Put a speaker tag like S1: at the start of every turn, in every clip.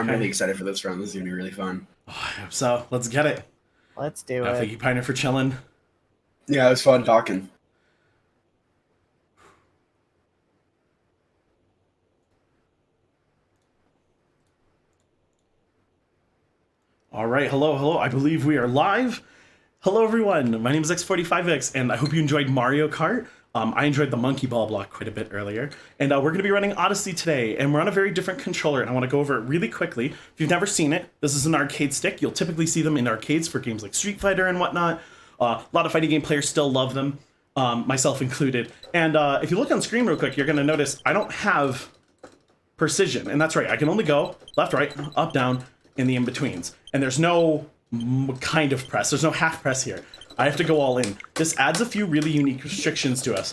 S1: I'm really excited for this run. This is gonna be really fun.
S2: Oh, I hope so. Let's get it.
S3: Let's do it.
S2: Thank you, Pioneer, for chilling.
S1: Yeah, it was fun talking.
S2: All right, hello. I believe we are live. Hello, everyone. My name is x45x, and I hope you enjoyed Mario Kart. I enjoyed the monkey ball block quite a bit earlier. And we're going to be running Odyssey today, and we're on a very different controller, and I want to go over it really quickly. If you've never seen it, this is an arcade stick. You'll typically see them in arcades for games like Street Fighter and whatnot. A lot of fighting game players still love them, myself included. And if you look on screen real quick, you're going to notice I don't have precision. And that's right, I can only go left, right, up, down, in the in-betweens. And there's no kind of press. There's no half press here. I have to go all in. This adds a few really unique restrictions to us.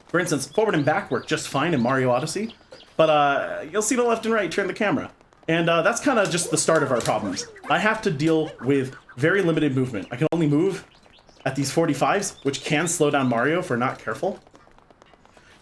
S2: For instance, forward and back work just fine in Mario Odyssey, but you'll see the left and right turn the camera. And that's kind of just the start of our problems. I have to deal with very limited movement. I can only move at these 45s, which can slow down Mario if we're not careful.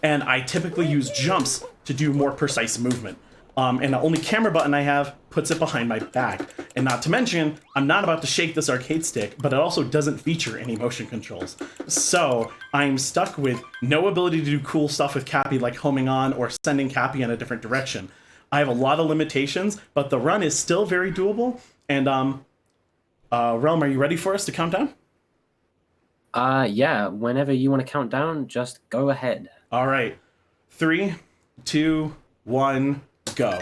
S2: And I typically use jumps to do more precise movement. And the only camera button I have puts it behind my back. And not to mention, I'm not about to shake this arcade stick, but it also doesn't feature any motion controls. So I'm stuck with no ability to do cool stuff with Cappy, like homing on or sending Cappy in a different direction. I have a lot of limitations, but the run is still very doable. And Realm, are you ready for us to count down?
S4: Yeah, whenever you want to count down, just go ahead.
S2: All right. 3, 2, 1, go.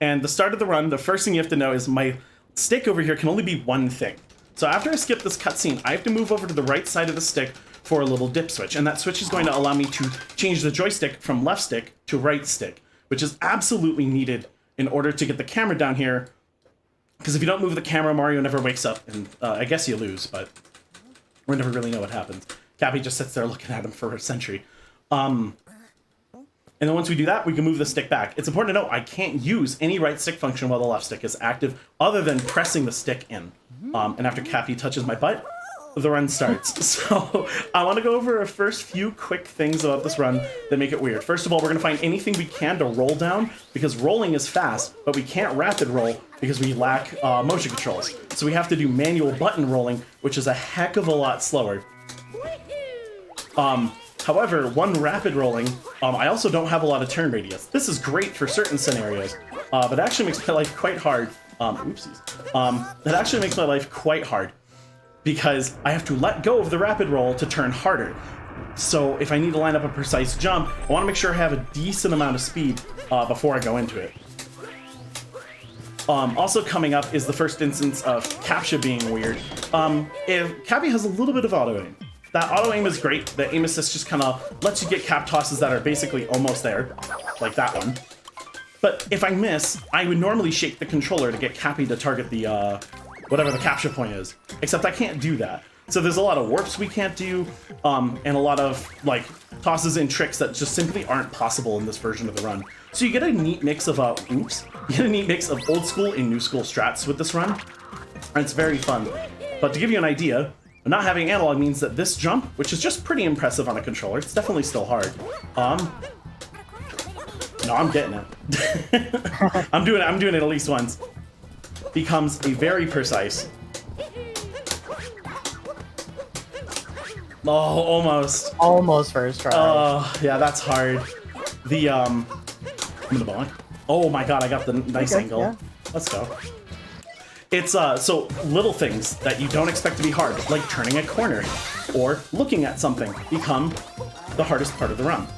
S2: And the start of the run, the first thing you have to know is my stick over here can only be one thing. So after I skip this cutscene, I have to move over to the right side of the stick for a little dip switch. And that switch is going to allow me to change the joystick from left stick to right stick, which is absolutely needed in order to get the camera down here. Because if you don't move the camera, Mario never wakes up. And I guess you lose, but we never really know what happens. Cappy just sits there looking at him for a century. And then once we do that, we can move the stick back. It's important to note I can't use any right stick function while the left stick is active other than pressing the stick in. And after Cappy touches my butt, the run starts. So I want to go over a first few quick things about this run that make it weird. First of all, we're going to find anything we can to roll down because rolling is fast, but we can't rapid roll because we lack motion controls. So we have to do manual button rolling, which is a heck of a lot slower. However, one rapid rolling, I also don't have a lot of turn radius. This is great for certain scenarios, but it actually makes my life quite hard. Oopsies. It actually makes my life quite hard because I have to let go of the rapid roll to turn harder. So if I need to line up a precise jump, I want to make sure I have a decent amount of speed before I go into it. Also coming up is the first instance of CAPTCHA being weird. If Cappy has a little bit of auto-aim. That auto-aim is great. The aim assist just kind of lets you get cap tosses that are basically almost there, like that one. But if I miss, I would normally shake the controller to get Cappy to target the, whatever the CAPTCHA point is. Except I can't do that. So there's a lot of warps we can't do, and a lot of, like, tosses and tricks that just simply aren't possible in this version of the run. So you get a neat mix of, you get a neat mix of old school and new school strats with this run, and it's very fun. But to give you an idea, not having analog means that this jump, which is just pretty impressive on a controller, it's definitely still hard. No, I'm getting it. I'm doing it at least once. Becomes a very precise. Oh, almost.
S3: Almost first try.
S2: Oh, yeah, that's hard. The, I'm gonna bonk. Oh my god, I got the nice angle. Yeah. Let's go. It's, so little things that you don't expect to be hard, like turning a corner or looking at something, become the hardest part of the run.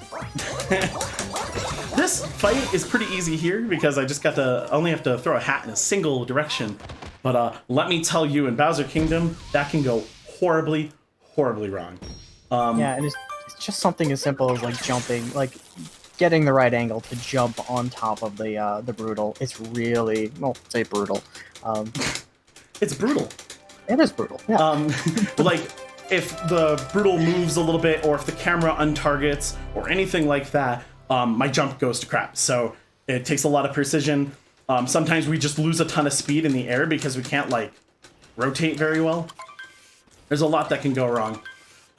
S2: This fight is pretty easy here because I just only have to throw a hat in a single direction. But let me tell you, in Bowser Kingdom, that can go horribly, horribly wrong.
S3: Yeah, and it's just something as simple as like jumping, like getting the right angle to jump on top of the brutal. It's really, well, say brutal.
S2: It's brutal.
S3: It is brutal. Yeah.
S2: Like if the brutal moves a little bit, or if the camera untargets, or anything like that, my jump goes to crap. So it takes a lot of precision. Sometimes we just lose a ton of speed in the air because we can't like rotate very well. There's a lot that can go wrong.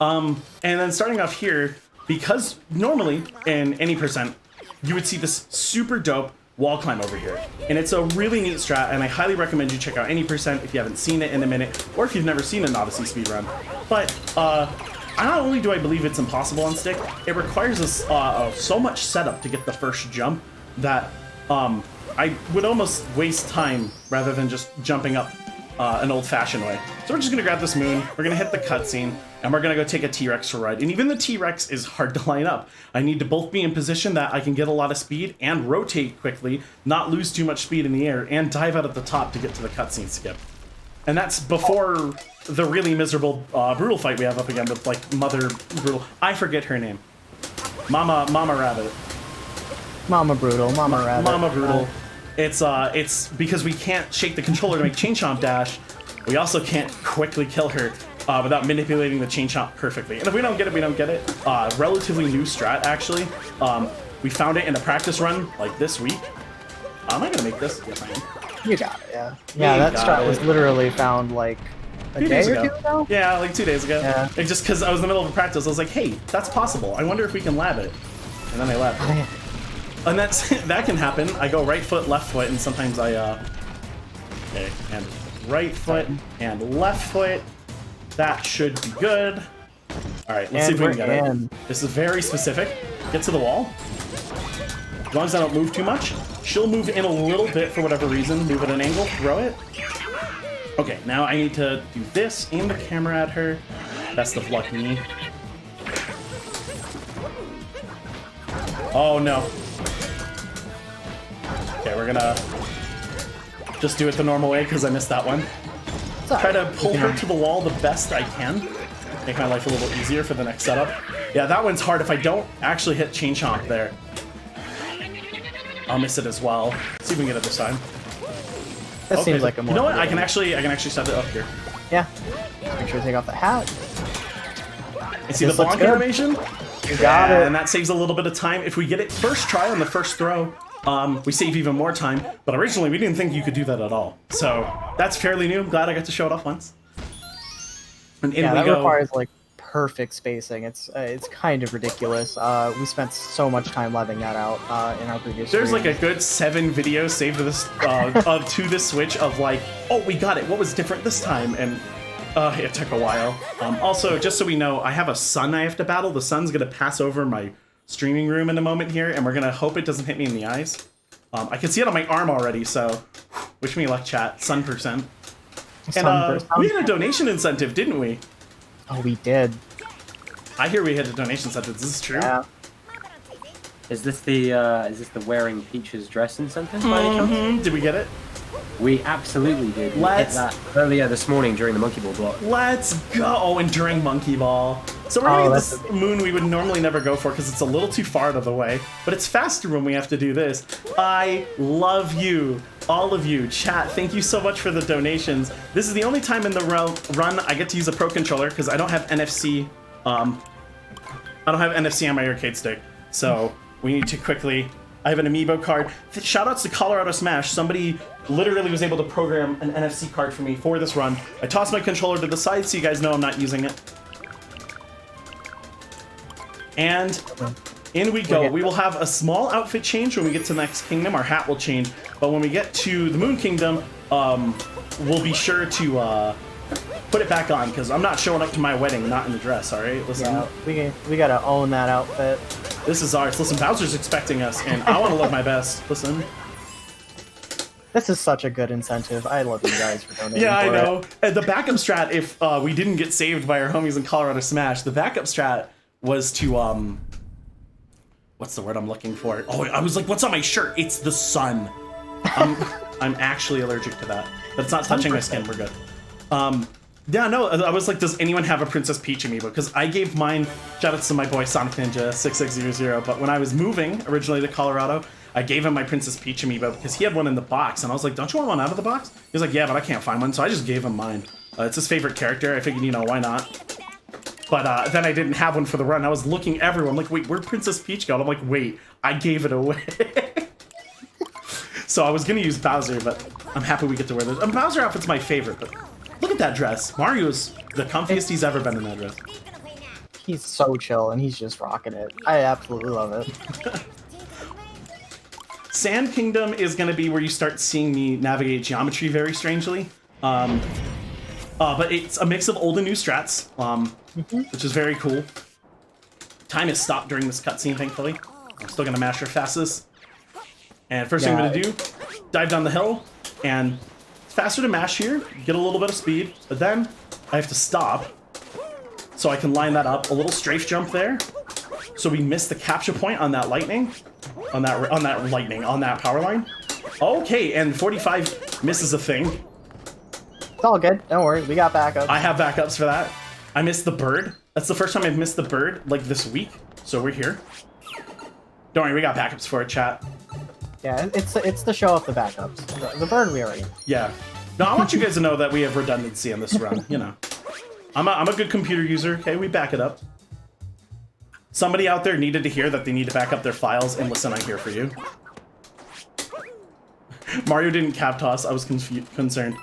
S2: And then starting off here, because normally in any percent, you would see this super dope wall climb over here. And it's a really neat strat, and I highly recommend you check out any percent if you haven't seen it in a minute, or if you've never seen an Odyssey speedrun. But not only do I believe it's impossible on stick, it requires us so much setup to get the first jump that I would almost waste time rather than just jumping up an old-fashioned way. So we're just gonna grab this moon, we're gonna hit the cutscene, and we're gonna go take a T-Rex for a ride. And even the T-Rex is hard to line up. I need to both be in position that I can get a lot of speed and rotate quickly, not lose too much speed in the air, and dive out at the top to get to the cutscene skip. And that's before the really miserable Brutal fight we have up again with, like, Mother Brutal. I forget her name. Mama Rabbit.
S3: Mama Brutal, Mama Rabbit.
S2: Mama Brutal. It's because we can't shake the controller to make Chain Chomp dash. We also can't quickly kill her without manipulating the Chain Chomp perfectly. And if we don't get it, we don't get it. Relatively new strat, actually. We found it in a practice run, like, this week. Am I gonna make this? Yes, I am.
S3: You got it, yeah. Yeah, that strat was literally found, like, a day or two ago?
S2: Yeah, like 2 days ago.
S3: Yeah.
S2: And just because I was in the middle of a practice, I was like, hey, that's possible. I wonder if we can lab it. And then I labbed it. And that can happen. I go right foot, left foot, and sometimes I, okay, and right foot and left foot. That should be good. All right, let's see if we can get it. This is very specific. Get to the wall. As long as I don't move too much. She'll move in a little bit for whatever reason. Move at an angle, throw it. Okay, now I need to do this, aim the camera at her. Best of luck, me. Oh, no. Okay, we're gonna just do it the normal way because I missed that one. Try to pull her to the wall the best I can. Make my life a little easier for the next setup. Yeah, that one's hard. If I don't actually hit Chain Chomp there, I'll miss it as well. Let's see if we can get it this time.
S3: That seems like a more.
S2: You know what? I can actually set it up here.
S3: Yeah. Make sure to take off the hat.
S2: You see the bonk animation?
S3: You got it.
S2: And that saves a little bit of time. If we get it first try on the first throw, we save even more time. But originally, we didn't think you could do that at all. So that's fairly new. I'm glad I got to show it off once. And in
S3: yeah,
S2: we
S3: that
S2: go.
S3: requires like perfect spacing. It's kind of ridiculous. We spent so much time labbing that out in our previous.
S2: There's
S3: stream.
S2: like a good 7 videos saved to this to this Switch of like, oh, we got it. What was different this time? And it took a while. Also, just so we know, I have a sun I have to battle. The sun's gonna pass over my streaming room in a moment here, and we're gonna hope it doesn't hit me in the eyes. I can see it on my arm already, so wish me luck, chat. Sun %. And we had a donation incentive, didn't we?
S3: Oh, we did.
S2: I hear we had a donation incentive. Is this true?
S3: Yeah.
S4: Is this the wearing Peach's dress incentive by any chance?
S2: Did we get it?
S4: We absolutely did. We
S2: Let's-
S4: hit that earlier this morning during the Monkey Ball block.
S2: Let's go! Oh, and during Monkey Ball. So we're gonna get
S3: that's
S2: this moon we would normally never go for because it's a little too far out of the way, but it's faster when we have to do this. I love you, all of you. Chat, thank you so much for the donations. This is the only time in the run I get to use a Pro Controller because I don't have NFC. I don't have NFC on my arcade stick, so we need to quickly. I have an amiibo card. Shoutouts to Colorado Smash. Somebody literally was able to program an NFC card for me for this run. I tossed my controller to the side so you guys know I'm not using it. And in we go. We will have a small outfit change when we get to the next kingdom. Our hat will change. But when we get to the Moon Kingdom, we'll be sure to put it back on because I'm not showing up to my wedding not in the dress, all right? Listen.
S3: Yeah, we gotta own that outfit.
S2: This is ours. Listen, Bowser's expecting us, and I want to look my best. Listen.
S3: This is such a good incentive. I love you guys for donating.
S2: Yeah, I
S3: for
S2: know.
S3: it.
S2: And the backup strat, if we didn't get saved by our homies in Colorado Smash, the backup strat was to, what's the word I'm looking for? Oh, I was like, what's on my shirt? It's the sun. I'm actually allergic to that. But it's not touching my skin. We're good. Yeah, no, I was like, does anyone have a Princess Peach amiibo? Because I gave mine, shoutouts to my boy Sonic Ninja 6600, but when I was moving originally to Colorado, I gave him my Princess Peach amiibo because he had one in the box, and I was like, don't you want one out of the box? He was like, yeah, but I can't find one, so I just gave him mine. It's his favorite character. I figured, you know, why not? But then I didn't have one for the run. I was looking everywhere. I'm like, wait, where'd Princess Peach go? And I'm like, wait, I gave it away. So I was going to use Bowser, but I'm happy we get to wear this. And Bowser outfit's my favorite, but look at that dress. Mario's the comfiest he's ever been in that dress.
S3: He's so chill and he's just rocking it. I absolutely love it.
S2: Sand Kingdom is going to be where you start seeing me navigate geometry very strangely. But it's a mix of old and new strats, which is very cool. Time is stopped during this cutscene, thankfully. I'm still going to mash her fastest. And first thing I'm going to do, dive down the hill, and it's faster to mash here, get a little bit of speed, but then I have to stop so I can line that up. A little strafe jump there, so we miss the capture point on that lightning, on that power line. Okay, and 45 misses a thing.
S3: It's all good. Don't worry. We got backup.
S2: I have backups for that. I missed the bird. That's the first time I've missed the bird, like, this week. So we're here. Don't worry, we got backups for it, chat.
S3: Yeah, it's to show off the backups. The bird we already.
S2: Yeah. No, I want you guys to know that we have redundancy on this run, you know. I'm a good computer user, okay? We back it up. Somebody out there needed to hear that they need to back up their files, and listen, I'm here for you. Mario didn't cap toss, I was concerned.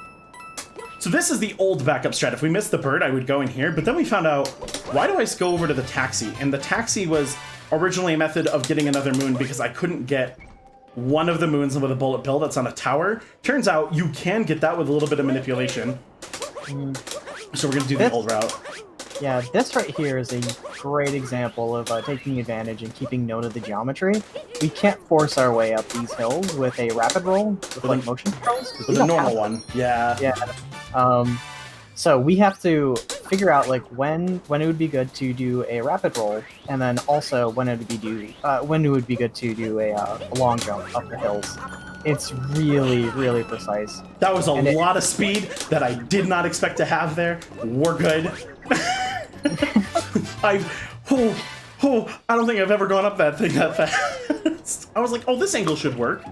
S2: So this is the old backup strat. If we missed the bird, I would go in here, but then we found out, why do I go over to the taxi? And the taxi was originally a method of getting another moon because I couldn't get one of the moons with a bullet bill that's on a tower. Turns out you can get that with a little bit of manipulation. So we're gonna do the old route.
S3: Yeah, this right here is a great example of taking advantage and keeping note of the geometry. We can't force our way up these hills with a rapid roll, with like motion controls.
S2: With a normal one, yeah.
S3: Yeah. So we have to figure out like when it would be good to do a rapid roll, and then also when it would be good to do a long jump up the hills. It's really precise.
S2: That was a lot of speed that I did not expect to have there. We're good. I don't think I've ever gone up that thing that fast. I was like, oh, this angle should work.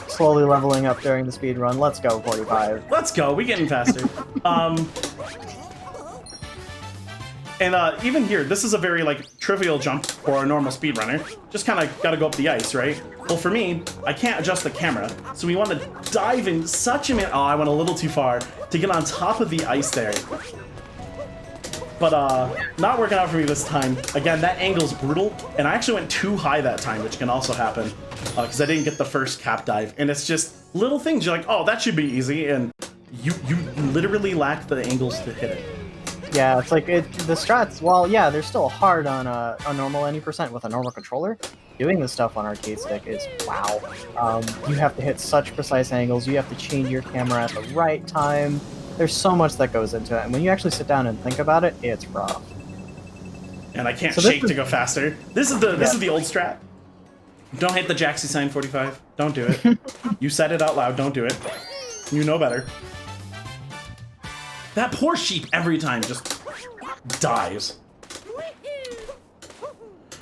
S3: Slowly leveling up during the speed run. Let's go, 45.
S2: Let's go. We're getting faster. And even here, this is a very like trivial jump for a normal speedrunner. Just kind of got to go up the ice, right? Well, for me, I can't adjust the camera, so we want to dive in such a minute. Oh, I went a little too far to get on top of the ice there. But not working out for me this time. Again, that angle's brutal, and I actually went too high that time, which can also happen because I didn't get the first cap dive. And it's just little things. You're like, oh, that should be easy, and you literally lack the angles to hit it.
S3: Yeah, it's like the strats. Well, yeah, they're still hard on a normal any percent with a normal controller. Doing this stuff on arcade stick is wow. You have to hit such precise angles. You have to change your camera at the right time. There's so much that goes into it, and when you actually sit down and think about it, it's rough.
S2: And I can't shake to go faster. This is the old strat. Don't hit the Jaxi sign 45. Don't do it. You said it out loud. Don't do it. You know better. That poor sheep every time just dies.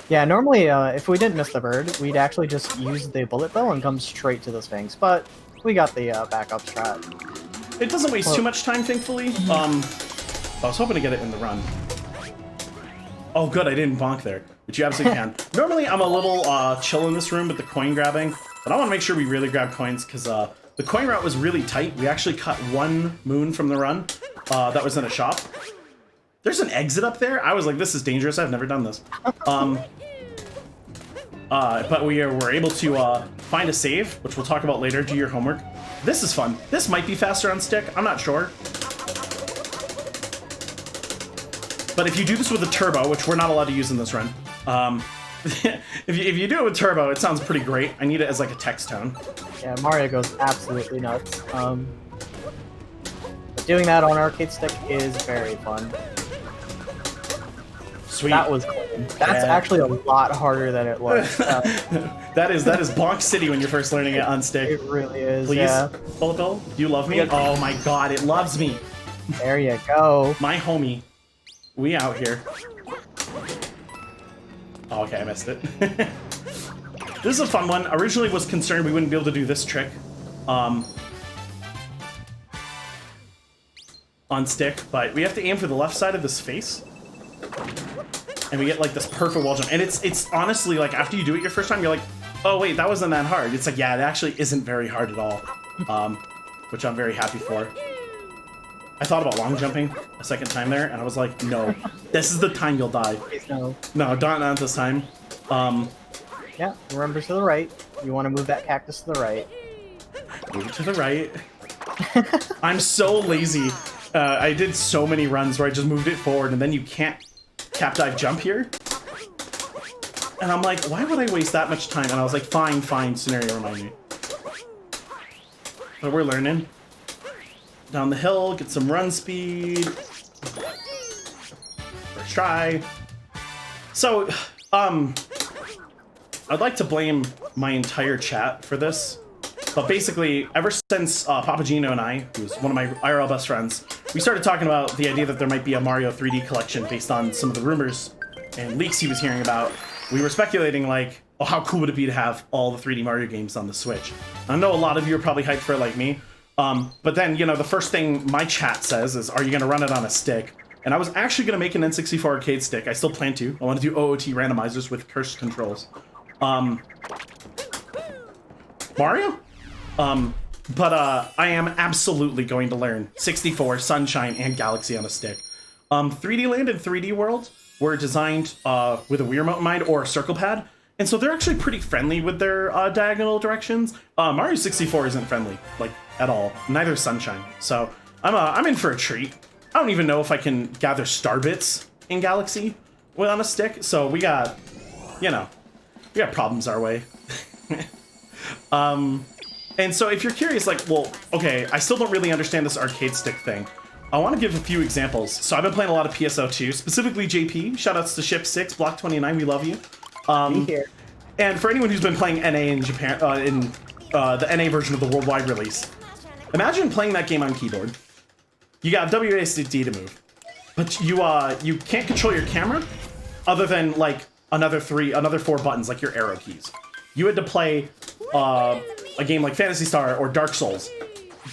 S3: Yeah, normally if we didn't miss the bird, we'd actually just use the bullet bill and come straight to the Sphinx, but we got the backup strat.
S2: It doesn't waste too much time, thankfully. I was hoping to get it in the run. Oh, good, I didn't bonk there, but you absolutely can. Normally, I'm a little chill in this room with the coin grabbing, but I want to make sure we really grab coins because the coin route was really tight. We actually cut one moon from the run that was in a shop. There's an exit up there. I was like, this is dangerous. I've never done this. But we were able to find a save, which we'll talk about later. Do your homework. This is fun. This might be faster on stick. I'm not sure. But if you do this with a turbo, which we're not allowed to use in this run, if you do it with turbo, it sounds pretty great. I need it as like a text tone.
S3: Yeah, Mario goes absolutely nuts. But doing that on arcade stick is very fun.
S2: Sweet.
S3: That was clean. That's actually a lot harder than it looks.
S2: that is Bonk City when you're first learning it on stick.
S3: It really is.
S2: Please,
S3: yeah.
S2: Bullet Bill, do you love me? Oh my god, it loves me.
S3: There you go.
S2: My homie. We out here. Oh, okay, I missed it. This is a fun one. Originally was concerned we wouldn't be able to do this trick on stick, but we have to aim for the left side of this face. And we get like this perfect wall jump. And it's honestly like after you do it your first time, you're like, oh wait, that wasn't that hard. It's like, yeah, it actually isn't very hard at all. Which I'm very happy for. I thought about long jumping a second time there, and I was like, no, this is the time you'll die.
S3: No.
S2: No, not this time.
S3: Yeah, remember to the right. You want to move that cactus to the right.
S2: Move it to the right. I'm so lazy. I did so many runs where I just moved it forward, and then you can't cap dive jump here. And I'm like, why would I waste that much time? And I was like, fine, scenario remind me. But we're learning. Down the hill, get some run speed. First try. So, I'd like to blame my entire chat for this. But basically, ever since Papa Gino and I, who's one of my IRL best friends, we started talking about the idea that there might be a Mario 3D collection based on some of the rumors and leaks he was hearing about. We were speculating, like, oh, how cool would it be to have all the 3D Mario games on the Switch? I know a lot of you are probably hyped for it like me. But then, you know, the first thing my chat says is, are you going to run it on a stick? And I was actually going to make an N64 arcade stick. I still plan to. I want to do OOT randomizers with cursed controls. Mario? But I am absolutely going to learn 64, Sunshine, and Galaxy on a stick. 3D Land and 3D World were designed with a Wii remote in mind or a circle pad, and so they're actually pretty friendly with their diagonal directions. Mario 64 isn't friendly, like, at all. Neither is Sunshine. So I'm in for a treat. I don't even know if I can gather star bits in Galaxy on a stick, so we got, you know, we got problems our way. And so if you're curious, like, well, okay, I still don't really understand this arcade stick thing. I want to give a few examples. So I've been playing a lot of PSO2, specifically JP. Shoutouts to Ship6, Block 29, we love you.
S3: Be here.
S2: And for anyone who's been playing NA in Japan, in the NA version of the worldwide release, imagine playing that game on keyboard. You got WASD to move, but you can't control your camera other than like another 4 buttons, like your arrow keys. You had to play a game like Phantasy Star or Dark Souls,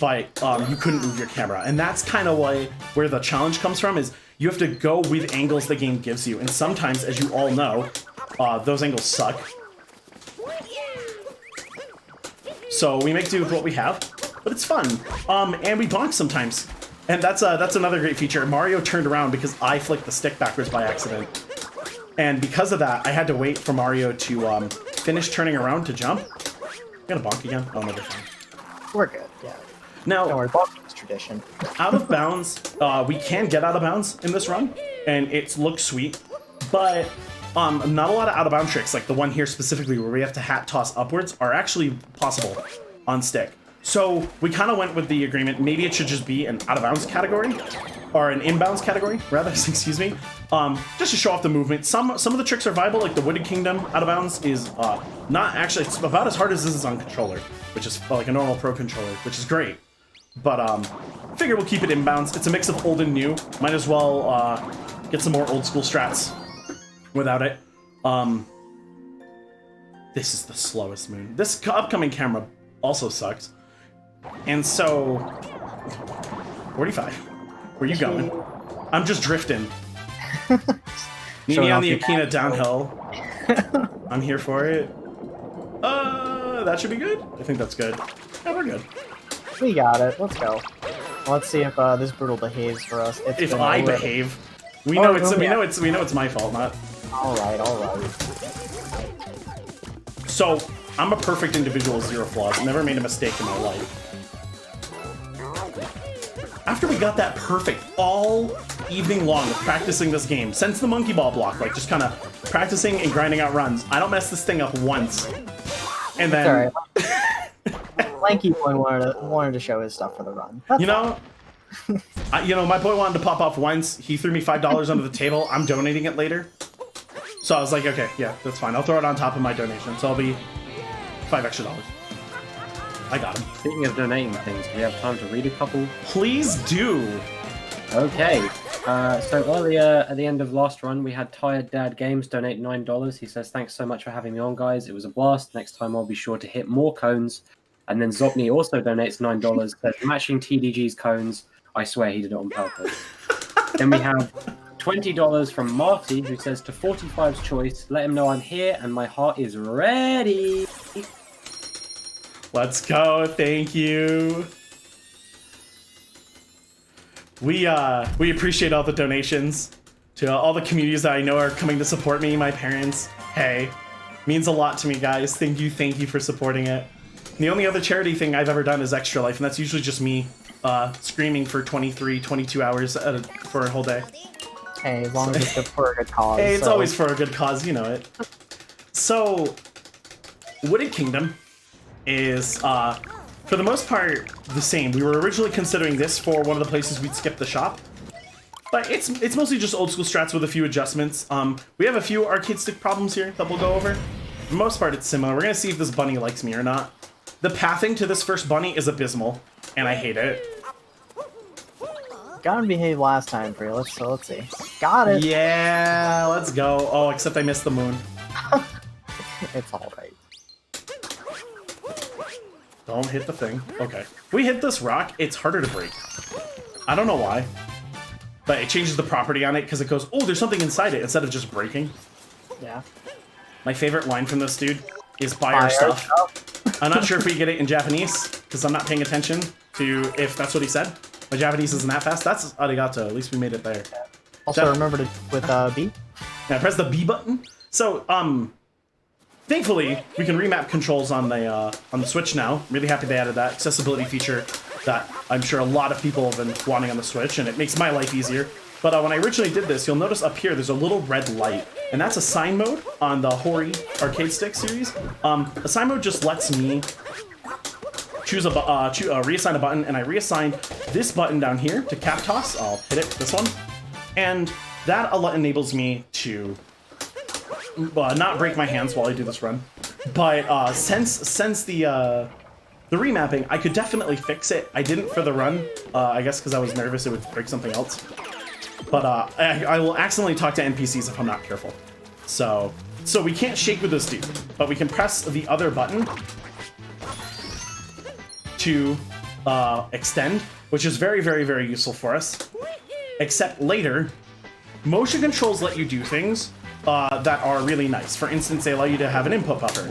S2: but you couldn't move your camera. And that's kind of where the challenge comes from, is you have to go with angles the game gives you. And sometimes, as you all know, those angles suck. So we make do with what we have, but it's fun. And we bonk sometimes. And that's another great feature. Mario turned around because I flicked the stick backwards by accident. And because of that, I had to wait for Mario to finish turning around to jump. Gonna bonk again? Oh, no, they're fine.
S3: We're good, yeah.
S2: Now,
S3: Don't worry, bonking is tradition.
S2: out of bounds, we can get out of bounds in this run, and it looks sweet, but not a lot of out of bound tricks, like the one here specifically where we have to hat toss upwards, are actually possible on stick. So we kind of went with the agreement, maybe it should just be an out of bounds category, or an inbounds category, rather, excuse me, just to show off the movement. Some of the tricks are viable, like the Wooded Kingdom out of bounds is not actually, it's about as hard as this is on controller, which is like a normal pro controller, which is great. But I figure we'll keep it inbounds. It's a mix of old and new. Might as well get some more old school strats without it. This is the slowest moon. This upcoming camera also sucks. And so, 45. Where you going? I'm just drifting. Meet me on the Akina downhill. I'm here for it. That should be good. I think that's good. Yeah, we're good.
S3: We got it. Let's go. Let's see if this brutal behaves for us.
S2: If I behave, we know it's my fault, not.
S3: All right.
S2: So I'm a perfect individual, zero flaws. Never made a mistake in my life. After we got that perfect all evening long of practicing this game, since the monkey ball block, like just kind of practicing and grinding out runs, I don't mess this thing up once. And then,
S3: Lanky boy wanted to show his stuff for the run. That's
S2: my boy wanted to pop off once. He threw me $5 under the table. I'm donating it later. So I was like, okay, yeah, that's fine. I'll throw it on top of my donation. So I'll be $5 extra. I got him.
S4: Speaking of donating things, do we have time to read a couple?
S2: Please do.
S4: Okay. So earlier at the end of last run, we had Tired Dad Games donate $9. He says, thanks so much for having me on, guys. It was a blast. Next time I'll be sure to hit more cones. And then Zopni also donates $9. Says, matching TDG's cones. I swear he did it on purpose. Then we have $20 from Marty, who says, to 45's choice, let him know I'm here and my heart is ready.
S2: Let's go. Thank you. We appreciate all the donations to all the communities that I know are coming to support me. My parents, hey, Means a lot to me, guys. Thank you for supporting it. The only other charity thing I've ever done is Extra Life, and that's usually just me screaming for 23, 22 hours for a whole day.
S3: Hey, as long as it's good for a good cause.
S2: Hey, it's
S3: so.
S2: always for a good cause, you know it. So, Wooded Kingdom is, for the most part, the same. We were originally considering this for one of the places we'd skip the shop. But it's mostly just old school strats with a few adjustments. We have a few arcade stick problems here that we'll go over. For the most part, it's similar. We're gonna see if this bunny likes me or not. The pathing to this first bunny is abysmal, and I hate it.
S3: Gotta behave last time for you. Let's see. Got it.
S2: Yeah, let's go. Oh, except I missed the moon.
S3: It's all right.
S2: Don't hit the thing. Okay. If we hit this rock, it's harder to break. I don't know why. But it changes the property on it because it goes, oh, there's something inside it instead of just breaking.
S3: Yeah.
S2: My favorite line from this dude is buy our stuff. I'm not sure if we get it in Japanese because I'm not paying attention to if that's what he said. My Japanese isn't that fast. That's arigato. At least we made it there.
S3: Also, remember to with B.
S2: Yeah, press the B button. So, thankfully, we can remap controls on the Switch now. Really happy they added that accessibility feature that I'm sure a lot of people have been wanting on the Switch, and it makes my life easier. But when I originally did this, you'll notice up here there's a little red light, and that's assign mode on the Hori arcade stick series. Assign mode just lets me choose reassign a button, and I reassigned this button down here to cap toss. I'll hit it, this one, and that enables me to not break my hands while I do this run. But since the remapping, I could definitely fix it. I didn't for the run, I guess because I was nervous it would break something else. But I will accidentally talk to NPCs if I'm not careful. So we can't shake with this dude, but we can press the other button to extend, which is very, very, very useful for us. Except later, motion controls let you do things that are really nice. For instance, they allow you to have an input buffer.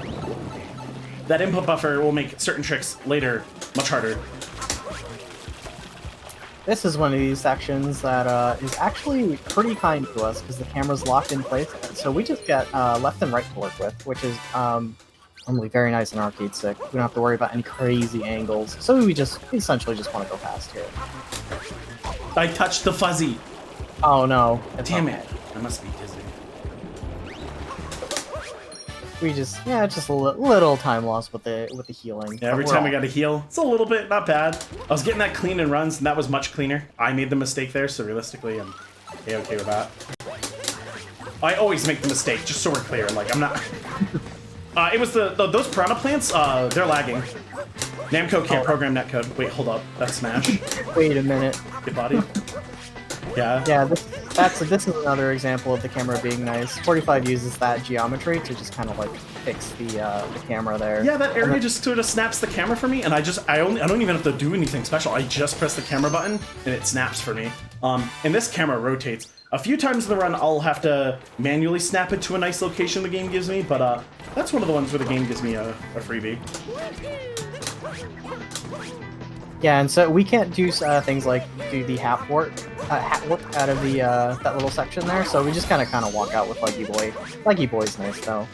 S2: That input buffer will make certain tricks later much harder.
S3: This is one of these sections that is actually pretty kind to us because the camera's locked in place, so we just get left and right to work with, which is normally very nice in arcade stick. We don't have to worry about any crazy angles, so we essentially just want to go past here.
S2: I touched the fuzzy.
S3: Oh no!
S2: Damn it! I must be dizzy.
S3: It's just a little time loss with the healing.
S2: Yeah, every time we got to heal, it's a little bit, not bad. I was getting that clean in runs, and that was much cleaner. I made the mistake there, so realistically, I'm okay with that. I always make the mistake, just so we're clear. Like, I'm not... it was those piranha plants, they're lagging. Namco can't program netcode. Wait, hold up. That's Smash.
S3: Wait a minute.
S2: Get body. Yeah.
S3: Yeah, this is another example of the camera being nice. 45 uses that geometry to just kind of like fix the camera there.
S2: Yeah, that area just sort of snaps the camera for me, and I don't even have to do anything special. I just press the camera button and it snaps for me. And this camera rotates. A few times in the run, I'll have to manually snap it to a nice location the game gives me, but that's one of the ones where the game gives me a freebie.
S3: Yeah, and so we can't do things like do the hat warp out of the that little section there. So we just kind of walk out with Leggy Boy. Leggy Boy's nice though.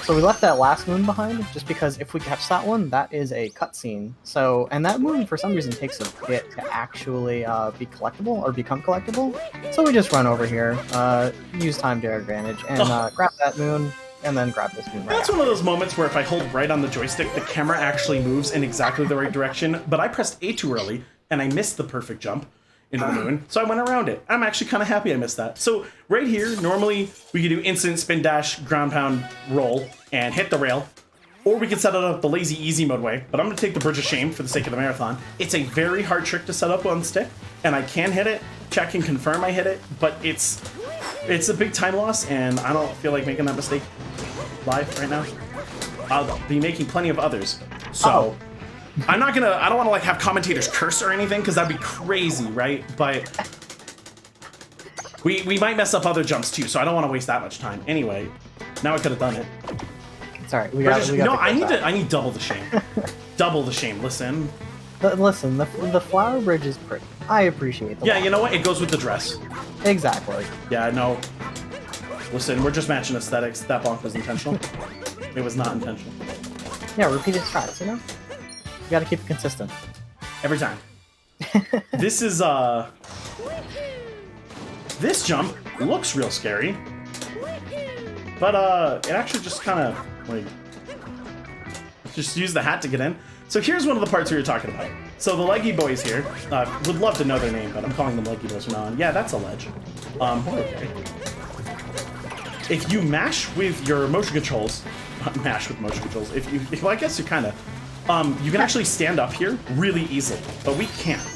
S3: So we left that last moon behind just because if we catch that one, that is a cutscene. So, and that moon for some reason takes a bit to actually be collectible or become collectible. So we just run over here, use time to our advantage, and grab that moon, and then grab this moon right
S2: That's one of those moments where if I hold right on the joystick, the camera actually moves in exactly the right direction, but I pressed A too early, and I missed the perfect jump into the moon, so I went around it. I'm actually kind of happy I missed that. So right here, normally we could do instant spin dash, ground pound, roll, and hit the rail, or we could set it up the lazy easy mode way, but I'm going to take the Bridge of Shame for the sake of the marathon. It's a very hard trick to set up on stick, and I can hit it, check and confirm I hit it, but it's a big time loss, and I don't feel like making that mistake live right now. I'll be making plenty of others, so... I don't want to like have commentators curse or anything because that'd be crazy, right? But we might mess up other jumps too, so I don't want to waste that much time. Anyway, now I could have done it.
S3: Sorry,
S2: I need double the shame. Double the shame. Listen,
S3: Listen, the flower bridge is pretty. I appreciate the
S2: Yeah,
S3: walk.
S2: you know what? It goes with the dress.
S3: Exactly.
S2: Yeah, no. Listen, we're just matching aesthetics. That bonk was intentional. It was not intentional.
S3: Yeah, repeated strats, you know? You gotta keep it consistent.
S2: Every time. This is, this jump looks real scary. But, it actually just kind of, like, just use the hat to get in. So here's one of the parts we were talking about. So the leggy boys here, would love to know their name, but I'm calling them leggy boys from now on. Yeah, that's a ledge. Okay. If you mash with your motion controls, mash with motion controls, well, I guess you kind of, you can actually stand up here really easily, but we can't.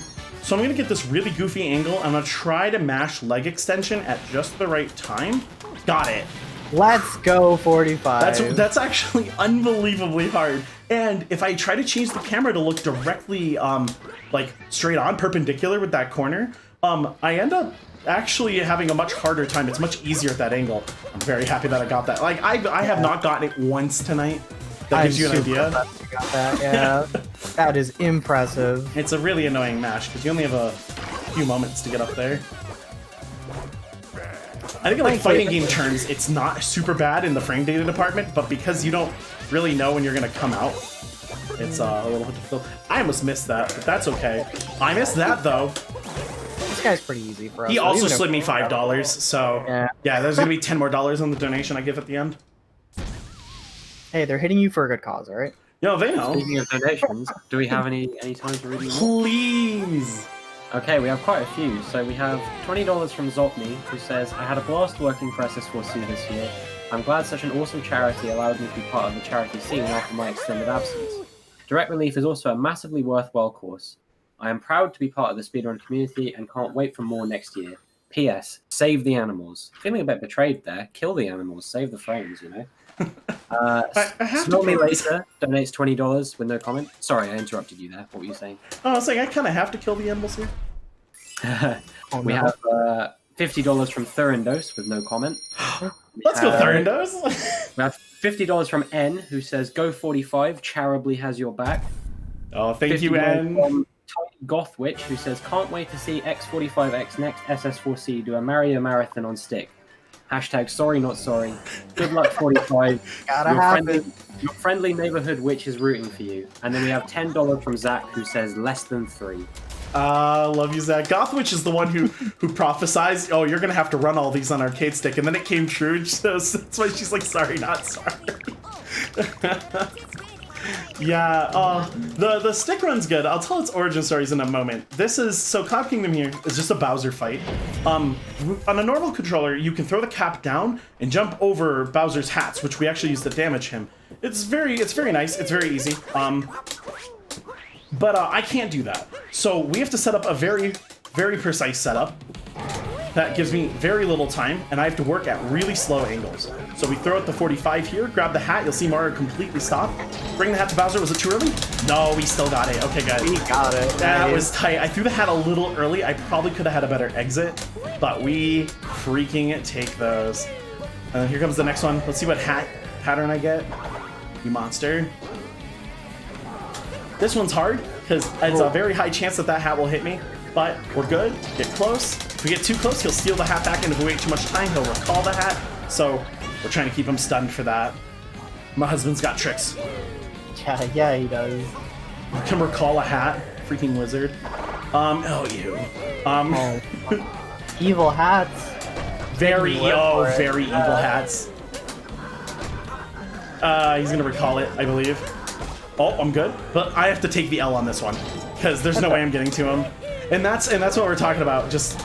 S2: So I'm gonna get this really goofy angle. I'm gonna try to mash leg extension at just the right time. Got it.
S3: Let's go 45.
S2: That's actually unbelievably hard. And if I try to change the camera to look directly, like straight on, perpendicular with that corner, I end up actually having a much harder time. It's much easier at that angle. I'm very happy that I got that. Like I have not gotten it once tonight. That gives you an idea.
S3: You got that, yeah. That is impressive.
S2: It's a really annoying mash because you only have a few moments to get up there. I think in like fighting game terms, it's not super bad in the frame data department, but because you don't really know when you're gonna come out, it's a little difficult. I almost missed that, but that's okay. I missed that though.
S3: This guy's pretty easy for us.
S2: He
S3: so
S2: also
S3: even if-
S2: slid me $5, so yeah, there's gonna be 10 more dollars on the donation I give at the end.
S3: Hey, they're hitting you for a good cause, all right?
S2: Yo, they know.
S4: Speaking of donations, do we have any time to read more?
S2: Please.
S4: Okay, we have quite a few. So we have $20 from Zoltny, who says, I had a blast working for SS4C this year. I'm glad such an awesome charity allowed me to be part of the charity scene after my extended absence. Direct Relief is also a massively worthwhile course. I am proud to be part of the speedrun community and can't wait for more next year. P.S. Save the animals. Feeling a bit betrayed there. Kill the animals. Save the frames, you know?
S2: I have
S4: Smell
S2: to
S4: Me Later donates $20 with no comment. Sorry, I interrupted you there. What were you saying?
S2: Oh, I was like, I kind of have to kill the animals here.
S4: We have $50 from Thurindos with no comment.
S2: Let's go, Thurindos.
S4: We have $50 from N, who says, Go 45, Charably has your back.
S2: Oh, thank you,
S4: $50
S2: N.
S4: from Tiny Gothwitch, who says, Can't wait to see x45x next SS4C do a Mario Marathon on stick. Hashtag sorry not sorry. Good luck 45.
S3: Gotta happen.
S4: Your friendly neighborhood witch is rooting for you. And then we have $10 from Zach, who says less than 3.
S2: Love you, Zach. Gothwitch is the one who prophesized, oh, you're gonna have to run all these on arcade stick, and then it came true. So that's why she's like, sorry, not sorry. Yeah, the stick run's good. I'll tell its origin stories in a moment. This is, so Cloud Kingdom here is just a Bowser fight. On a normal controller, you can throw the cap down and jump over Bowser's hats, which we actually use to damage him. It's very nice, it's very easy. But I can't do that. So we have to set up a very precise setup. That gives me very little time, and I have to work at really slow angles. So we throw out the 45 here, grab the hat, you'll see Mario completely stop. Bring the hat to Bowser, was it too early? No, we still got it. Okay, guys.
S3: We got it.
S2: That was tight. I threw the hat a little early. I probably could have had a better exit, but we freaking take those. Here comes the next one. Let's see what hat pattern I get. You monster. This one's hard, because it's a very high chance that hat will hit me. But we're good. Get close. If we get too close, he'll steal the hat back, and if we wait too much time, he'll recall the hat. So we're trying to keep him stunned for that. My husband's got tricks.
S3: Yeah, he does.
S2: You can recall a hat. Freaking wizard. Oh, you.
S3: Evil hats.
S2: Very evil hats. He's gonna recall it, I believe. Oh, I'm good. But I have to take the L on this one, because there's no way I'm getting to him. And that's what we're talking about. Just,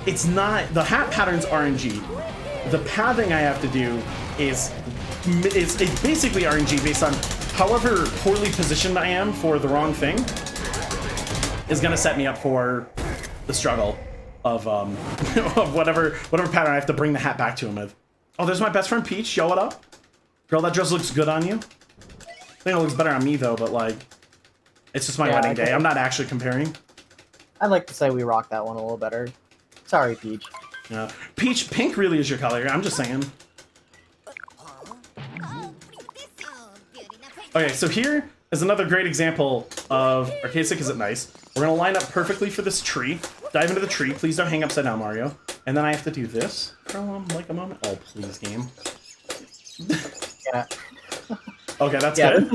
S2: it's not, the hat pattern's RNG. The pathing I have to do is it's basically RNG based on however poorly positioned I am for the wrong thing is gonna set me up for the struggle of of whatever pattern I have to bring the hat back to him with. Oh, there's my best friend Peach. Yo, what up? Girl, that dress looks good on you. I think it looks better on me though, but like, it's just my wedding day. I'm not actually comparing.
S3: I'd like to say we rocked that one a little better. Sorry, Peach.
S2: Yeah, Peach, pink really is your color. I'm just saying. Okay, so here, is another great example of arcade stick isn't nice. We're gonna line up perfectly for this tree. Dive into the tree. Please don't hang upside down, Mario. And then I have to do this for like a moment. Oh, please, game.
S3: Yeah.
S2: Okay, that's
S3: Yeah,
S2: good.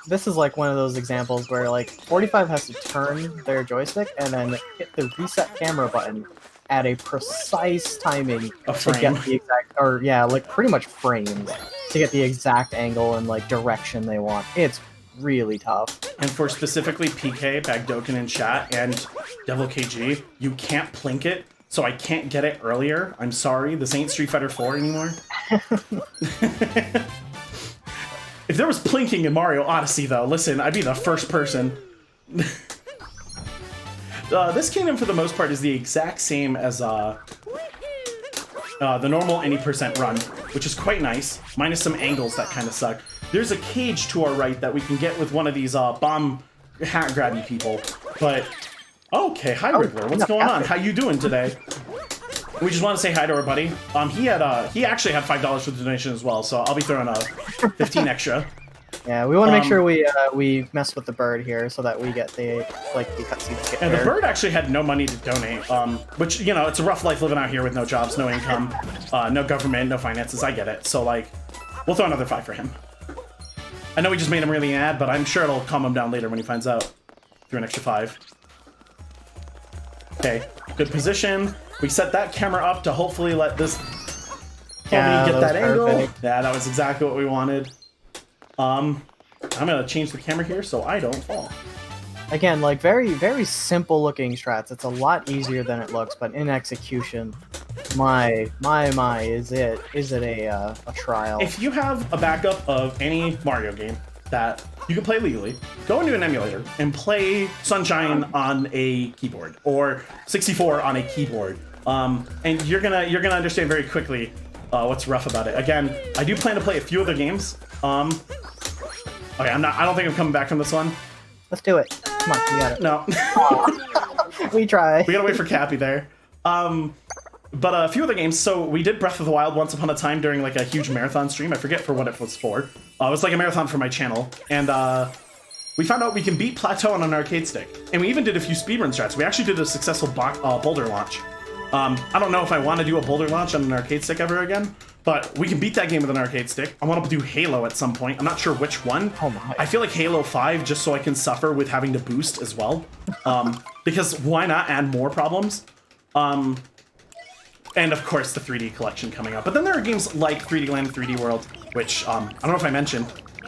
S3: this is like one of those examples where like 45 has to turn their joystick and then hit the reset camera button at a precise timing
S2: A
S3: to
S2: frame.
S3: get the exact, or yeah, like pretty much frames to get the exact angle and like direction they want. It's really tough.
S2: And for specifically PK, Bagdoken in chat, and Devil KG, you can't plink it, so I can't get it earlier. I'm sorry, this ain't Street Fighter 4 anymore. If there was plinking in Mario Odyssey, though, listen, I'd be the first person. This kingdom, for the most part, is the exact same as the normal any percent run, which is quite nice, minus some angles that kind of suck. There's a cage to our right that we can get with one of these bomb hat grabby people, but... Okay, hi Riddler, what's going on? How you doing today? We just want to say hi to our buddy. He actually had $5 for the donation as well, so I'll be throwing a 15 extra.
S3: Yeah, we want to make sure we mess with the bird here so that we get the cutscenes get
S2: And
S3: there.
S2: the bird actually had no money to donate, which, you know, it's a rough life living out here with no jobs, no income, no government, no finances, I get it. So, like, we'll throw another 5 for him. I know we just made him really mad, but I'm sure it'll calm him down later when he finds out. Through an extra 5. Okay, good position. We set that camera up to hopefully let this get that angle.
S3: Perfect.
S2: Yeah, that was exactly what we wanted. I'm gonna change the camera here so I don't fall.
S3: Again, like very, very simple looking strats. It's a lot easier than it looks, but in execution, my, is it a trial?
S2: If you have a backup of any Mario game that you can play legally, go into an emulator and play Sunshine on a keyboard or 64 on a keyboard, and you're gonna understand very quickly what's rough about it. Again, I do plan to play a few other games. Okay, I don't think I'm coming back from this one.
S3: Let's do it. Come on, you got it.
S2: No.
S3: We try.
S2: We gotta wait for Cappy there. But a few other games. So we did Breath of the Wild once upon a time during like a huge marathon stream. I forget for what it was for. It was like a marathon for my channel. And we found out we can beat Plateau on an arcade stick. And we even did a few speedrun strats. We actually did a successful boulder launch. I don't know if I want to do a boulder launch on an arcade stick ever again, but we can beat that game with an arcade stick. I want to do Halo at some point. I'm not sure which one.
S3: Oh my.
S2: I feel like Halo 5 just so I can suffer with having to boost as well. Because why not add more problems? And of course the 3D collection coming up. But then there are games like 3D Land and 3D World, which I don't know if I mentioned,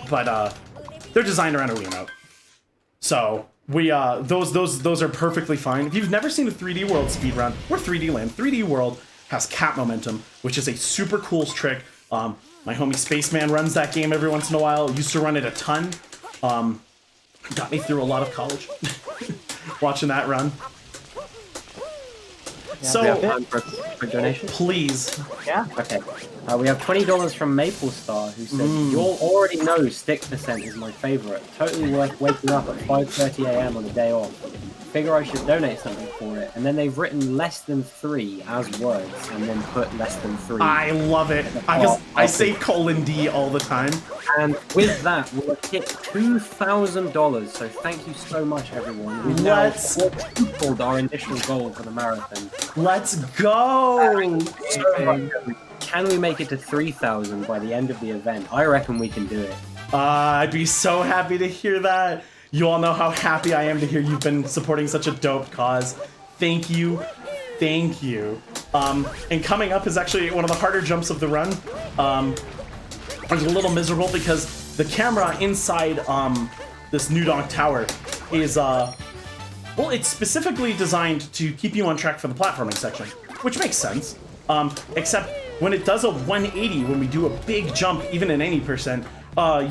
S2: but they're designed around a Wiimote. So we those are perfectly fine. If you've never seen a 3D World speedrun or 3D Land, 3D World has cap momentum, which is a super cool trick. My homie Spaceman runs that game every once in a while. Used to run it a ton. Got me through a lot of college watching that run.
S3: Yeah,
S2: So
S4: We have time for donation.
S2: please,
S3: Yeah.
S4: Okay. We have $20 from Maple Star, who said, "You'll already know stick percent is my favorite. Totally worth waking up at 5:30 a.m. on a day off. Figure I should donate something for it." And then they've written less than 3 as words, and then put less than 3.
S2: I love it. I say :D all the time.
S4: And with that, we'll hit $2,000. So thank you so much, everyone. We've now
S2: Let's-
S4: quadrupled our initial goal for the marathon.
S2: Let's go!
S4: So much. Can we make it to 3,000 by the end of the event? I reckon we can do it.
S2: I'd be so happy to hear that. You all know how happy I am to hear you've been supporting such a dope cause. Thank you. Thank you. And coming up is actually one of the harder jumps of the run. I was a little miserable because the camera inside this New Donk Tower is, well, it's specifically designed to keep you on track for the platforming section, which makes sense. Except when it does a 180, when we do a big jump, even in any percent,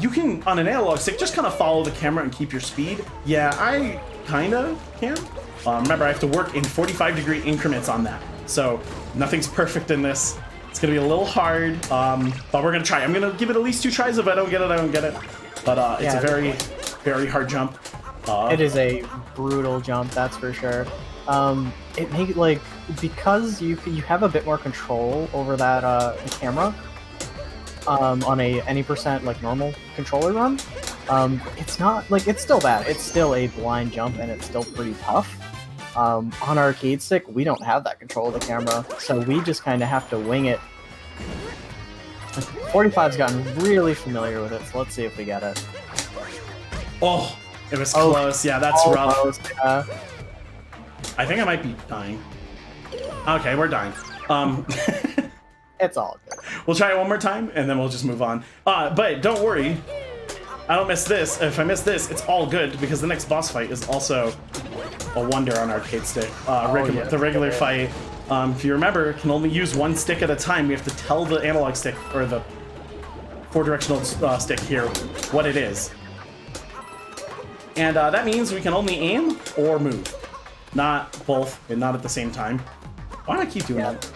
S2: you can, on an analog stick, just kind of follow the camera and keep your speed. Yeah, I kind of can. Remember, I have to work in 45-degree increments on that. So nothing's perfect in this. It's going to be a little hard, but we're going to try. I'm going to give it at least 2 tries. If I don't get it, I don't get it. But it's a very, very hard jump.
S3: It is a brutal jump, that's for sure. It makes like, because you have a bit more control over that camera on a any percent like normal controller run, It's not like it's still bad. It's still a blind jump, and it's still pretty tough. On arcade stick, we don't have that control of the camera, so we just kind of have to wing it. 45's gotten really familiar with it, so let's see if we get it.
S2: Oh, it was close. Yeah, that's rough.
S3: Almost, yeah.
S2: I think I might be dying. Okay, we're dying.
S3: It's all good.
S2: We'll try it one more time, and then we'll just move on. But don't worry. I don't miss this. If I miss this, it's all good, because the next boss fight is also a wonder on arcade stick.
S3: Yeah.
S2: The regular fight, if you remember, can only use one stick at a time. We have to tell the analog stick, or the 4-directional stick here, what it is. And that means we can only aim or move. Not both, and not at the same time. Why do I keep doing that?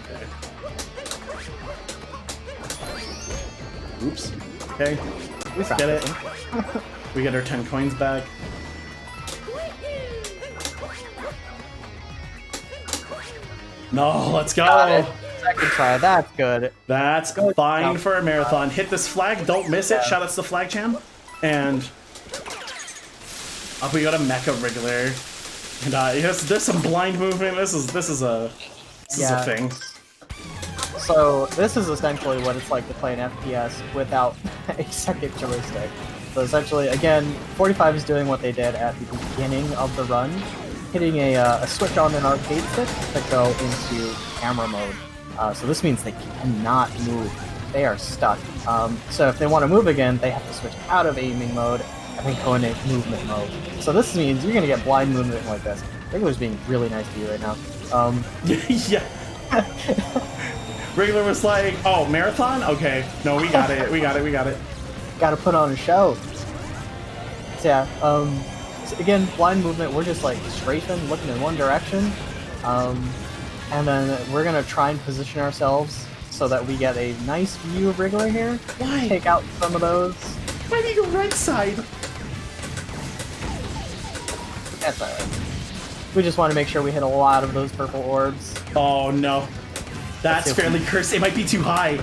S2: Okay. Oops. Okay.
S3: We
S2: Get it. We get our 10 coins back. No, let's go.
S3: Got it. Second try. That's good.
S2: That's
S3: Good
S2: fine
S3: job.
S2: for a marathon. Hit this flag. Don't miss it. Shout outs to Flag Chan. And up we go to Mecha Regular. And yes, there's some blind movement. This is a thing.
S3: So this is essentially what it's like to play an FPS without a second joystick. So essentially, again, 45 is doing what they did at the beginning of the run, hitting a switch on an arcade stick to go into camera mode. So this means they cannot move. They are stuck. So if they want to move again, they have to switch out of aiming mode and then go into movement mode. So this means you're going to get blind movement like this. Regular's being really nice to you right now.
S2: Yeah. Regular was like, oh, marathon? Okay. No, we got it. We got it. We got it.
S3: Gotta put on a show. So yeah, so again, blind movement, we're just like strafing, looking in one direction. And then we're gonna try and position ourselves so that we get a nice view of Regular here.
S2: Why?
S3: Take out some of those.
S2: Why do you go right side?
S3: That's alright. We just want to make sure we hit a lot of those purple orbs.
S2: Oh, no. That's fairly cursed. It might be too high.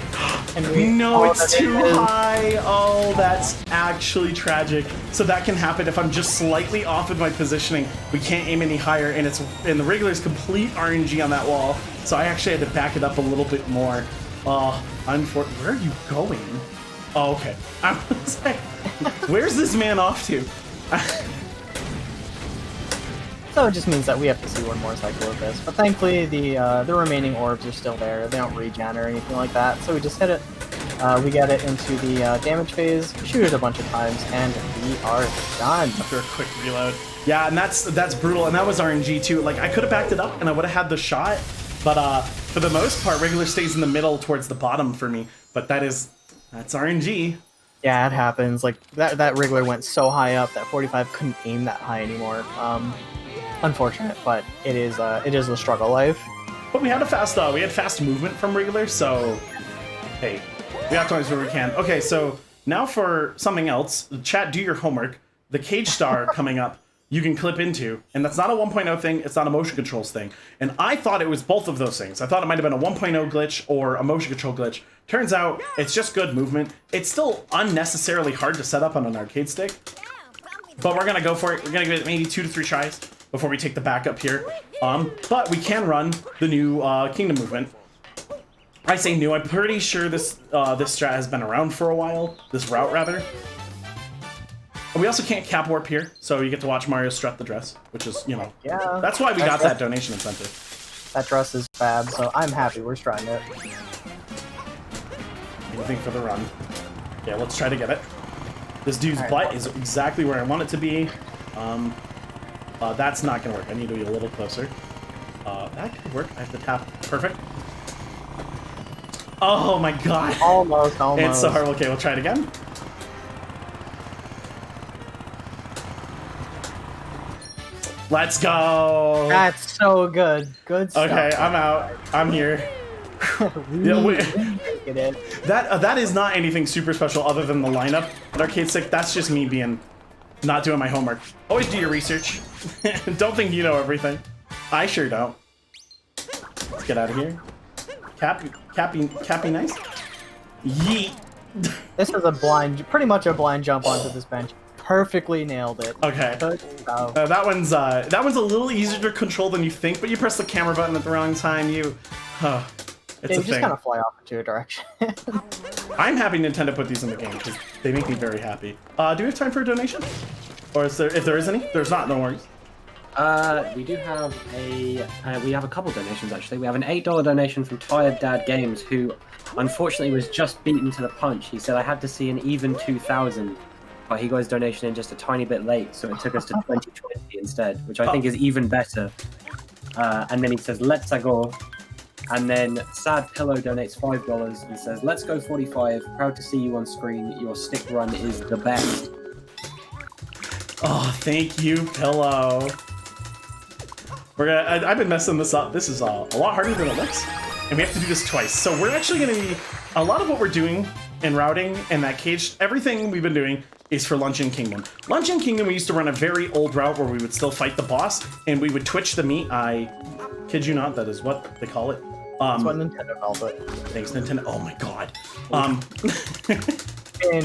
S3: And
S2: No, it's too high. Oh, that's actually tragic. So that can happen if I'm just slightly off in my positioning. We can't aim any higher, and the Regular's complete RNG on that wall. So I actually had to back it up a little bit more. Where are you going? Oh, okay. I was like, where's this man off to?
S3: So it just means that we have to see one more cycle of this. But thankfully, the remaining orbs are still there. They don't regen or anything like that. So we just hit it. We get it into the damage phase, shoot it a bunch of times, and we are done.
S2: After a quick reload. Yeah, and that's brutal. And that was RNG too. Like, I could have backed it up and I would have had the shot. But for the most part, Regular stays in the middle towards the bottom for me. But that's RNG.
S3: Yeah, it happens. Like that Regular went so high up that 45 couldn't aim that high anymore. Unfortunate, but it is the struggle life.
S2: But we had fast movement from Regular, so hey, we optimize where we can. Okay, so now for something else. Chat, do your homework. The Cage Star coming up, you can clip into, and that's not a 1.0 thing, it's not a motion controls thing. And I thought it was both of those things. I thought it might have been a 1.0 glitch or a motion control glitch. Turns out it's just good movement. It's still unnecessarily hard to set up on an arcade stick, but we're gonna go for it. We're gonna give it maybe 2 to 3 tries before we take the backup here. But we can run the new Kingdom movement. I say new, I'm pretty sure this strat has been around for a while. This route, rather. We also can't cap warp here, so you get to watch Mario strut the dress, which is, you know,
S3: Yeah,
S2: that's why we got that donation incentive.
S3: that dress is fab, so I'm happy we're trying it.
S2: Anything for the run. Yeah, let's try to get it. This dude's butt is exactly where I want it to be. That's not gonna work. I need to be a little closer. That could work. I have to tap. Perfect. Oh my god.
S3: Almost.
S2: It's so hard. Okay, we'll try it again. Let's go.
S3: That's so good. Good stuff.
S2: Okay, I'm out. I'm here. That is not anything super special other than the lineup at Arcade Stick. That's just me being not doing my homework. Always do your research. Don't think you know everything. I sure don't. Let's get out of here. Cappy nice. Yeet.
S3: This is pretty much a blind jump onto this bench. Perfectly nailed it.
S2: Okay. That one's a little easier to control than you think, but you press the camera button at the wrong time. It's
S3: Yeah,
S2: a
S3: you just
S2: thing.
S3: kind of fly off into a direction.
S2: I'm happy Nintendo put these in the game because they make me very happy. Do we have time for a donation? Or is there, if there is any? There's not, no worries.
S4: We do have we have a couple donations actually. We have an $8 donation from Tired Dad Games, who unfortunately was just beaten to the punch. He said, I had to see an even 2,000, but he got his donation in just a tiny bit late, so it took us to 2020 instead, which I think is even better. And then he says, let's go. And then Sad Pillow donates $5 and says, let's go 45. Proud to see you on screen. Your stick run is the best.
S2: Oh, thank you, Pillow. I've been messing this up. This is a lot harder than it looks, and we have to do this twice. So we're actually going to be, a lot of what we're doing in routing and that cage, everything we've been doing is for Luncheon Kingdom. Luncheon Kingdom, we used to run a very old route where we would still fight the boss, and we would twitch the meat. I kid you not, that is what they call it.
S3: That's what Nintendo calls it.
S2: Thanks, Nintendo. Oh my god.
S3: And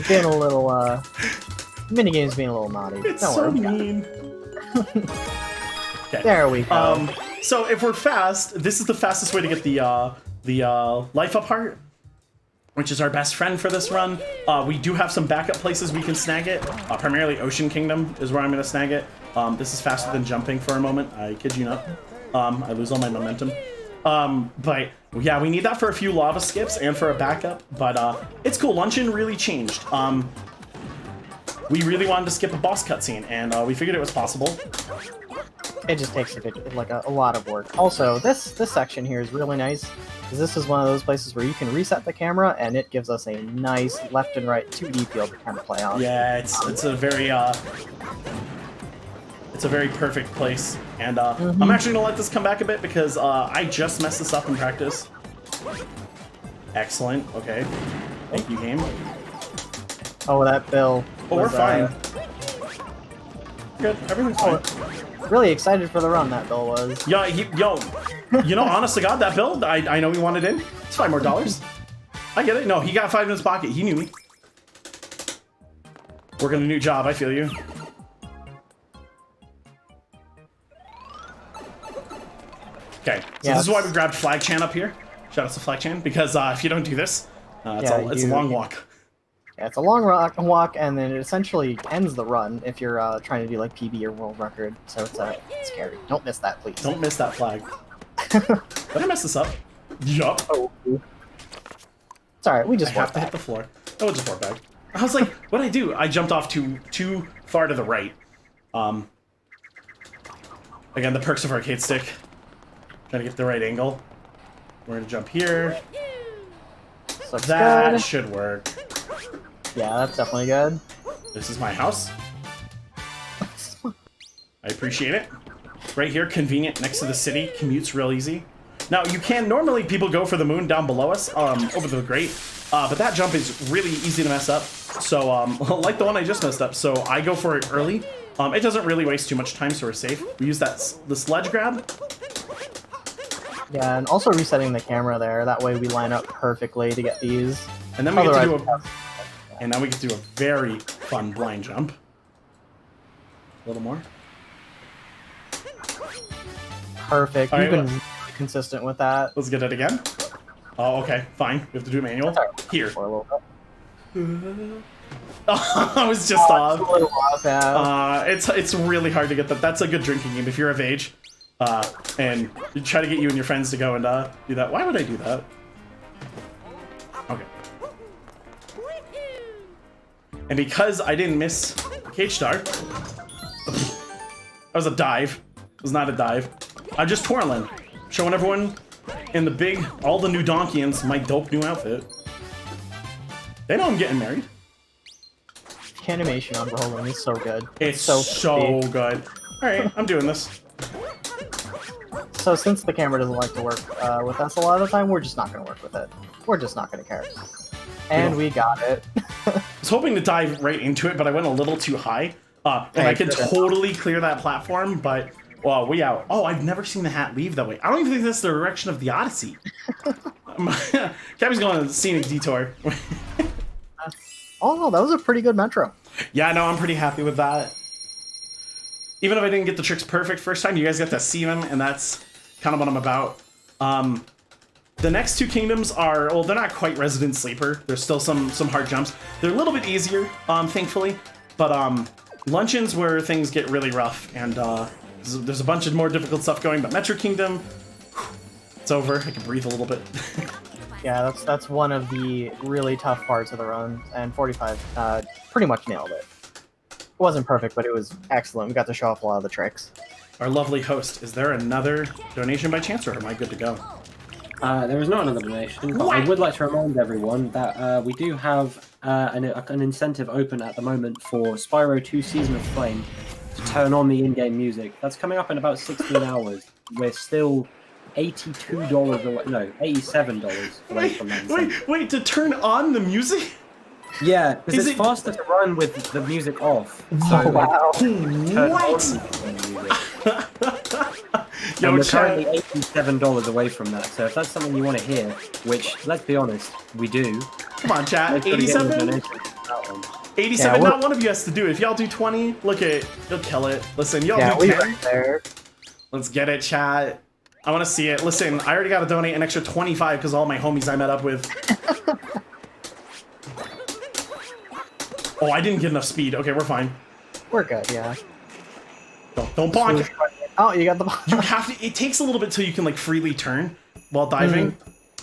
S3: being a little, minigames being a little naughty.
S2: It's
S3: Don't
S2: so
S3: worry.
S2: mean. Okay.
S3: There we go.
S2: So if we're fast, this is the fastest way to get the life up heart, which is our best friend for this run. We do have some backup places we can snag it. Primarily Ocean Kingdom is where I'm going to snag it. This is faster than jumping for a moment. I kid you not. I lose all my momentum. But yeah, we need that for a few lava skips and for a backup. But it's cool. Luncheon really changed. We really wanted to skip a boss cutscene, and we figured it was possible.
S3: It just takes a lot of work. Also, this section here is really nice, because this is one of those places where you can reset the camera, and it gives us a nice left and right 2D field to kind of play on.
S2: Yeah, it's a very perfect place, and I'm actually gonna let this come back a bit because I just messed this up in practice. Excellent. Okay. Thank you, game.
S3: Oh, that bill.
S2: Oh, we're fine. Good. Everything's fine.
S3: Really excited for the run that bill was.
S2: Yo, you know, honest to God, that bill, I know he wanted in. It's $5 more. I get it. No, he got 5 in his pocket. He knew me. Working a new job. I feel you. Okay, so this is why we grabbed Flag Chan up here. Shout out to Flag Chan, because if you don't do this, it's a long walk.
S3: Yeah, it's a long walk, and then it essentially ends the run if you're trying to do like PB or world record. So it's scary. Don't miss that, please.
S2: Don't miss that flag. Did I mess this up? Yup.
S3: Oh. It's alright, we just
S2: I have to hit the floor. Oh, it's a 4 bag. I was like, what'd I do? I jumped off too far to the right. Again, the perks of arcade stick. Trying to get the right angle. We're gonna jump here.
S3: Looks
S2: That
S3: good.
S2: should work.
S3: Yeah, that's definitely good.
S2: This is my house. I appreciate it. Right here, convenient, next to the city. Commute's real easy. Now, you can, normally people go for the moon down below us, over the grate, but that jump is really easy to mess up. So, like the one I just messed up, so I go for it early. It doesn't really waste too much time, so we're safe. We use the sledge grab.
S3: Yeah, and also resetting the camera there. That way we line up perfectly to get these.
S2: And then we get to do and now we get to do a very fun blind jump. A little more.
S3: Perfect. You've been really consistent with that.
S2: Let's get it again. Oh, okay, fine. We have to do it manual. Here.
S3: For a little bit.
S2: I was just off.
S3: A little off, yeah.
S2: It's really hard to get that. That's a good drinking game if you're of age. And you try to get you and your friends to go and do that. Why would I do that? Okay. And because I didn't miss Cage Star, that was a dive. It was not a dive. I'm just twirling, showing everyone in the all the new Donkians my dope new outfit. They know I'm getting married.
S3: The animation on rolling is so good.
S2: It's so good. All right, I'm doing this.
S3: So since the camera doesn't like to work with us a lot of the time, we're just not going to work with it. We're just not going to care. And we got it.
S2: I was hoping to dive right into it, but I went a little too high. And I could totally clear that platform, but well, we out. Oh, I've never seen the hat leave that way. I don't even think that's the direction of the Odyssey. Gabby's going on a scenic detour.
S3: Oh no, that was a pretty good Metro.
S2: Yeah, no, I'm pretty happy with that. Even if I didn't get the tricks perfect first time, you guys get to see them, and that's kind of what I'm about. The next two kingdoms are, well, they're not quite Resident Sleeper. There's still some hard jumps. They're a little bit easier, thankfully. But Luncheon's where things get really rough, and there's a bunch of more difficult stuff going. But Metro Kingdom, whew, it's over. I can breathe a little bit.
S3: Yeah, that's one of the really tough parts of the run, and 45 pretty much nailed it. It wasn't perfect, but it was excellent. We got to show off a lot of the tricks.
S2: Our lovely host, is there another donation by chance, or am I good to go?
S4: There is not another donation, but I would like to remind everyone that we do have an incentive open at the moment for Spyro 2 Season of Flame to turn on the in-game music. That's coming up in about 16 hours. We're still $82 away, no, $87 away from that.
S2: Wait, to turn on the music?
S4: Yeah, because it's faster to run with the music off. So
S3: Wow.
S2: Yo,
S4: we're
S2: chat.
S4: currently $87 away from that. So if that's something you want to hear, which, let's be honest, we do.
S2: Come on, chat.
S4: make sure to get a
S2: 87?
S4: donation for that one.
S2: 87,
S3: Yeah,
S2: not one of you has to do it. If y'all do 20, look at it. You'll kill it. Listen, y'all
S3: Yeah,
S2: do
S3: we
S2: 10.
S3: right there.
S2: Let's get it, chat. I want to see it. Listen, I already got to donate an extra 25 because all my homies I met up with. Oh, I didn't get enough speed. Okay, we're fine.
S3: We're good, yeah.
S2: Don't bonk.
S3: Oh, you got the
S2: You have to. It takes a little bit till you can like freely turn while diving.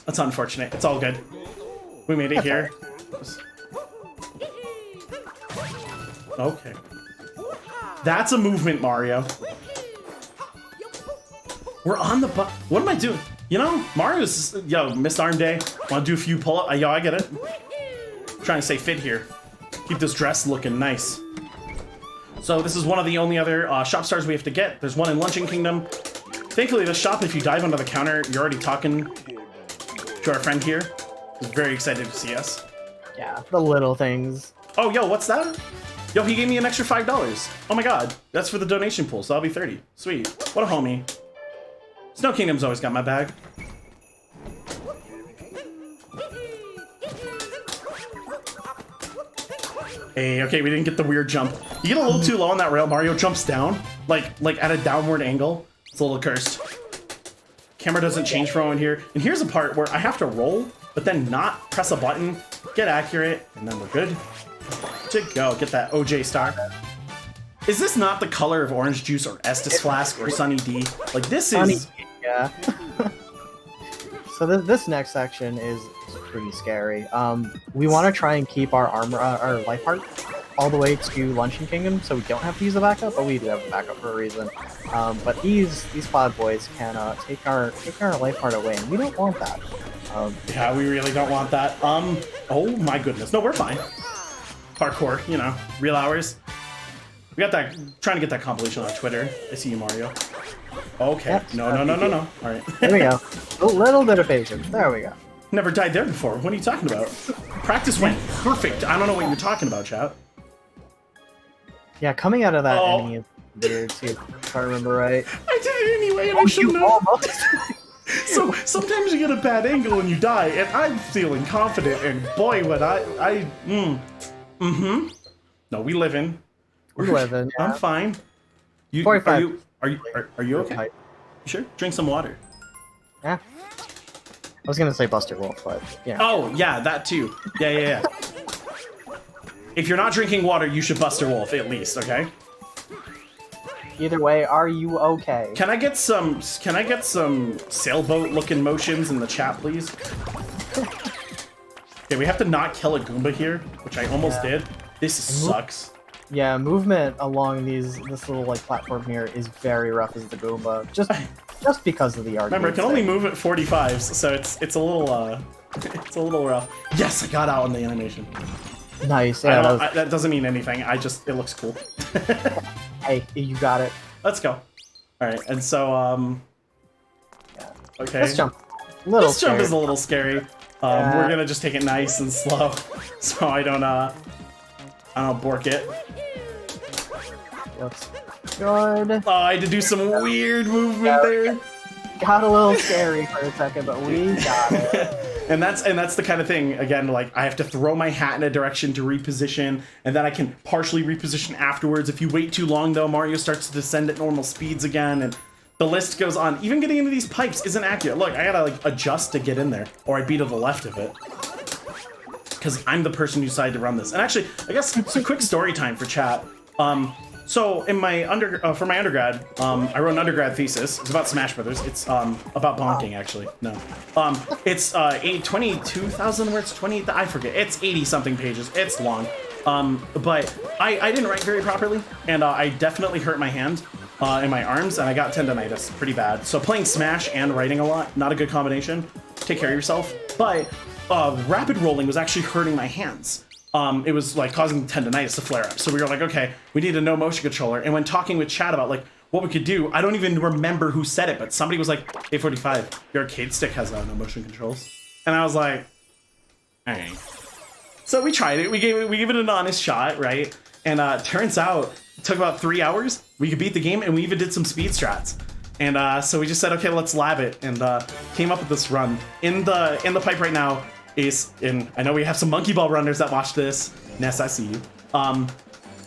S2: That's unfortunate. It's all good. We made it here. Okay. That's a movement, Mario. We're on the bus. What am I doing? You know, Mario's, yo, missed arm day. Want to do a few pull-ups? Yo, I get it. Trying to stay fit here. Keep this dress looking nice. So this is one of the only other shop stars we have to get. There's one in Luncheon Kingdom. Thankfully, this shop, if you dive under the counter, you're already talking to our friend here. He's very excited to see us.
S3: Yeah, the little things.
S2: Oh, yo, what's that? Yo, he gave me an extra $5. Oh my god, that's for the donation pool, so that'll be 30. Sweet. What a homie. Snow Kingdom's always got my bag. Hey, okay, we didn't get the weird jump. You get a little too low on that rail, Mario jumps down, like at a downward angle. It's a little cursed. Camera doesn't change for one here. And here's a part where I have to roll, but then not press a button, get accurate, and then we're good to go. Get that OJ star. Is this not the color of orange juice or Estus Flask or Sunny D? Like, this is...
S3: Yeah. So this next section is pretty scary. We want to try and keep our armor, our life heart, all the way to Luncheon Kingdom, so we don't have to use a backup, but we do have a backup for a reason. But these pod boys can take our life heart away, and we don't want that.
S2: Yeah, we really don't want that. Oh my goodness. No, we're fine. Parkour, you know, real hours. We got that, trying to get that compilation on Twitter. I see you, Mario. Okay.
S3: Yep.
S2: No. All right.
S3: There we go. A little bit of patience. There we go.
S2: Never died there before. What are you talking about? Practice went perfect. I don't know what you're talking about, chat.
S3: Yeah, coming out of that
S2: Oh.
S3: enemy is weird too, if I remember right.
S2: I did it anyway, and I shouldn't
S3: You
S2: have.
S3: almost.
S2: So sometimes you get a bad angle and you die, and I'm feeling confident, and boy, what No, we live in.
S3: We live in, yeah.
S2: I'm fine. You,
S3: 45.
S2: Are you okay? You sure? Drink some water.
S3: Yeah. I was gonna say Buster Wolf, but yeah.
S2: Oh, yeah, that too. Yeah. If you're not drinking water, you should Buster Wolf at least, okay?
S3: Either way, are you okay?
S2: Can I get some sailboat looking motions in the chat, please? Okay, we have to not kill a Goomba here, which I almost did. This sucks.
S3: Yeah, movement along this little like platform here is very rough as the Goomba, just because of the arcade.
S2: Remember, it can only move at 45s, so it's a little rough. Yes, I got out on the animation.
S3: Nice. Yeah,
S2: That doesn't mean anything. It looks cool.
S3: hey, you got it.
S2: Let's go. All right, and so okay.
S3: This jump, little.
S2: This jump
S3: scary.
S2: is a little scary. We're gonna just take it nice and slow, so I don't bork it.
S3: Looks good.
S2: Oh, I had to do some weird movement there.
S3: Got a little scary for a second, but we got it.
S2: And that's the kind of thing, again, like I have to throw my hat in a direction to reposition, and then I can partially reposition afterwards. If you wait too long though, Mario starts to descend at normal speeds again, and the list goes on. Even getting into these pipes isn't accurate. Look, I gotta like adjust to get in there, or I'd be to the left of it. Because I'm the person who decided to run this. And actually, I guess it's a quick story time for chat. So in my for my undergrad, I wrote an undergrad thesis. It's about Smash Brothers. It's about bonking, actually. No, it's 22,000 words, 20. I forget. It's 80 something pages. It's long. But I didn't write very properly, and I definitely hurt my hand in my arms, and I got tendonitis pretty bad. So playing Smash and writing a lot, not a good combination. Take care of yourself. But rapid rolling was actually hurting my hands. It was like causing tendonitis to flare up. So we were like, okay, we need a no motion controller. And when talking with Chad about like what we could do, I don't even remember who said it, but somebody was like, x45, your arcade stick has no motion controls. And I was like, all right. So we tried it. We gave it an honest shot, right? And turns out it took about 3 hours. We could beat the game, and we even did some speed strats. And so we just said, okay, let's lab it, and came up with this run. In the pipe right now is in. I know we have some monkey ball runners that watch this. Ness, I see you.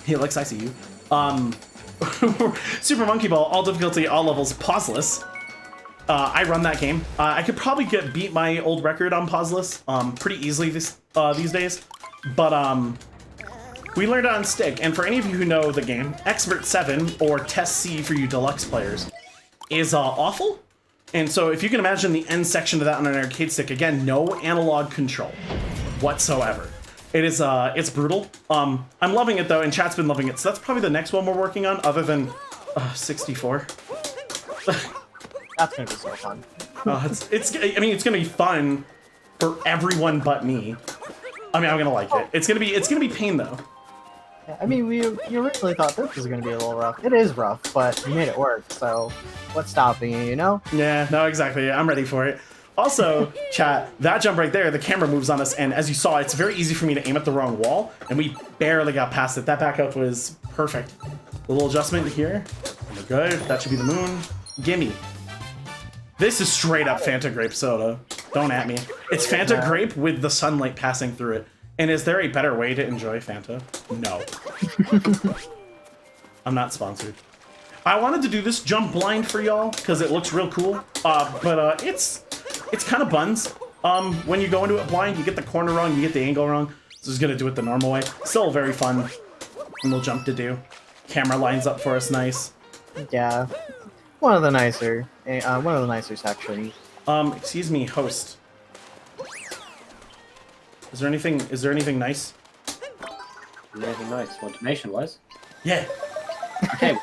S2: Helix, I see you. Super Monkey Ball, all difficulty, all levels, pauseless. I run that game. I could probably beat my old record on pauseless pretty easily these days, but we learned it on stick. And for any of you who know the game, Expert 7 or Test C for you deluxe players is awful. And so if you can imagine the end section of that on an arcade stick, again, no analog control whatsoever. It is it's brutal. I'm loving it though, and chat's been loving it. So that's probably the next one we're working on, other than 64.
S3: That's gonna be so fun.
S2: I mean, it's gonna be fun for everyone but me. I mean, I'm gonna like it. It's gonna be pain though.
S3: Yeah, I mean, you originally thought this was gonna be a little rough. It is rough, but you made it work. So what's stopping you? You know?
S2: Yeah. No, exactly. I'm ready for it. Also, chat, that jump right there, the camera moves on us, and as you saw, it's very easy for me to aim at the wrong wall, and we barely got past it. That backup was perfect. A little adjustment here. We're good. That should be the moon. Gimme. This is straight up Fanta grape soda. Don't at me. It's Fanta grape with the sunlight passing through it. And is there a better way to enjoy Fanta? No. I'm not sponsored. I wanted to do this jump blind for y'all because it looks real cool, but it's kind of buns. When you go into it blind, you get the corner wrong, you get the angle wrong. So just gonna do it the normal way. Still very fun. And we'll jump to do. Camera lines up for us nice.
S3: Yeah, one of the nicer sections.
S2: Excuse me, host. Is there anything nice?
S4: Anything nice? What donation was?
S2: Yeah.
S4: Okay,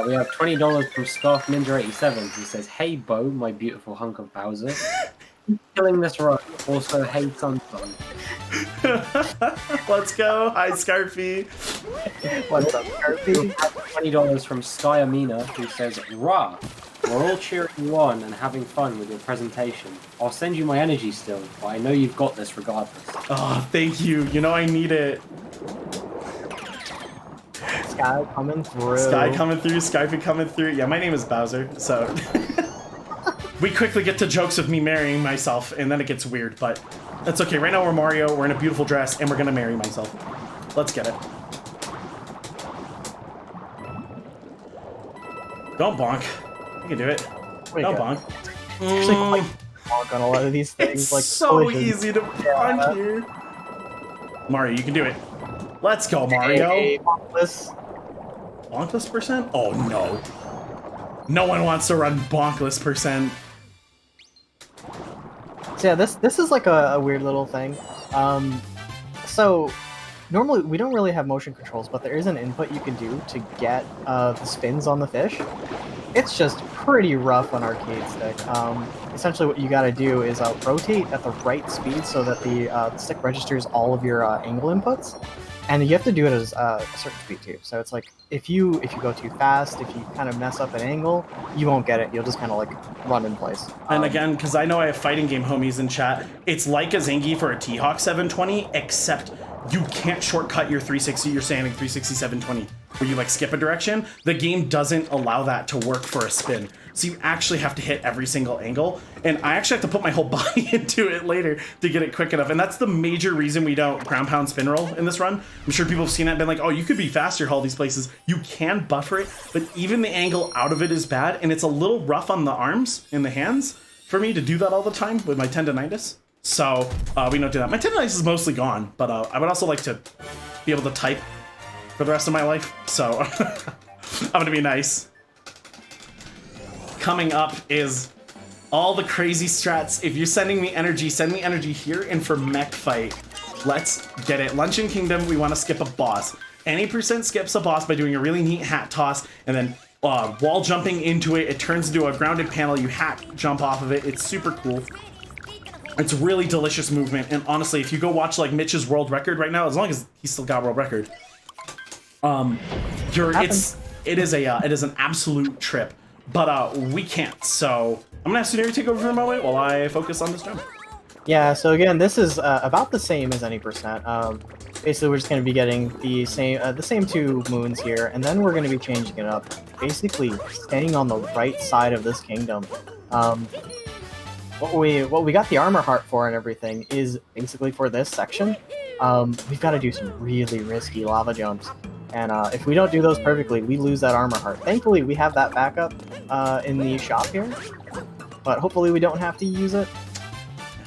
S4: we have $20 from Scarf Ninja 87. He says, "Hey Bo, my beautiful hunk of Bowser, killing this run. Also, hey Sun Sun."
S2: Let's go. Hi, Scarfy.
S3: What's up, Scarfy?
S4: $20 from Sky Amina, who says, "Rah, we're all cheering you on and having fun with your presentation. I'll send you my energy still, but I know you've got this regardless."
S2: Oh, thank you. You know I need it.
S3: Sky coming through.
S2: Sky coming through. Skyfy coming through. Yeah, my name is Bowser, so we quickly get to jokes of me marrying myself, and then it gets weird, but that's okay. Right now we're Mario, we're in a beautiful dress, and we're gonna marry myself. Let's get it. Don't bonk. You can do it. Don't bonk.
S3: Actually, quite bonk on a lot of these things.
S2: It's
S3: like
S2: so
S3: collisions.
S2: easy to bonk here. Mario, you can do it. Let's go, Mario.
S3: Hey, bonkless.
S2: Bonkless percent? Oh no. No one wants to run bonkless percent.
S3: So yeah, this is like a weird little thing. So normally we don't really have motion controls, but there is an input you can do to get the spins on the fish. It's just pretty rough on arcade stick. Essentially what you gotta do is rotate at the right speed so that the stick registers all of your angle inputs. And you have to do it at a certain speed too. So it's like if you go too fast, if you kind of mess up an angle, you won't get it. You'll just kind of like run in place.
S2: And again, because I know I have fighting game homies in chat, it's like a Zingy for a T-Hawk 720, except you can't shortcut your 360, your standing 360 720. where you like skip a direction, the game doesn't allow that to work for a spin. So you actually have to hit every single angle. And I actually have to put my whole body into it later to get it quick enough. And that's the major reason we don't ground pound spin roll in this run. I'm sure people have seen it and been like, oh, you could be faster all these places. You can buffer it, but even the angle out of it is bad. And it's a little rough on the arms and the hands for me to do that all the time with my tendonitis. So we don't do that. My tendonitis is mostly gone, but I would also like to be able to type for the rest of my life. So I'm gonna be nice. Coming up is all the crazy strats. If you're sending me energy, send me energy here. And for mech fight, let's get it. Luncheon Kingdom, we want to skip a boss. Any percent skips a boss by doing a really neat hat toss and then wall jumping into it. It turns into a grounded panel. You hat jump off of it. It's super cool. It's really delicious movement. And honestly, if you go watch like Mitch's world record right now, as long as he's still got world record, it is an absolute trip. But we can't, so I'm gonna have Suneri take over for a moment while I focus on this jump.
S3: Yeah, so again, this is about the same as any percent. Basically, we're just gonna be getting the same two moons here, and then we're gonna be changing it up. Basically, staying on the right side of this kingdom. What we got the armor heart for and everything is basically for this section. We've got to do some really risky lava jumps. And if we don't do those perfectly, we lose that armor heart. Thankfully, we have that backup in the shop here, but hopefully we don't have to use it.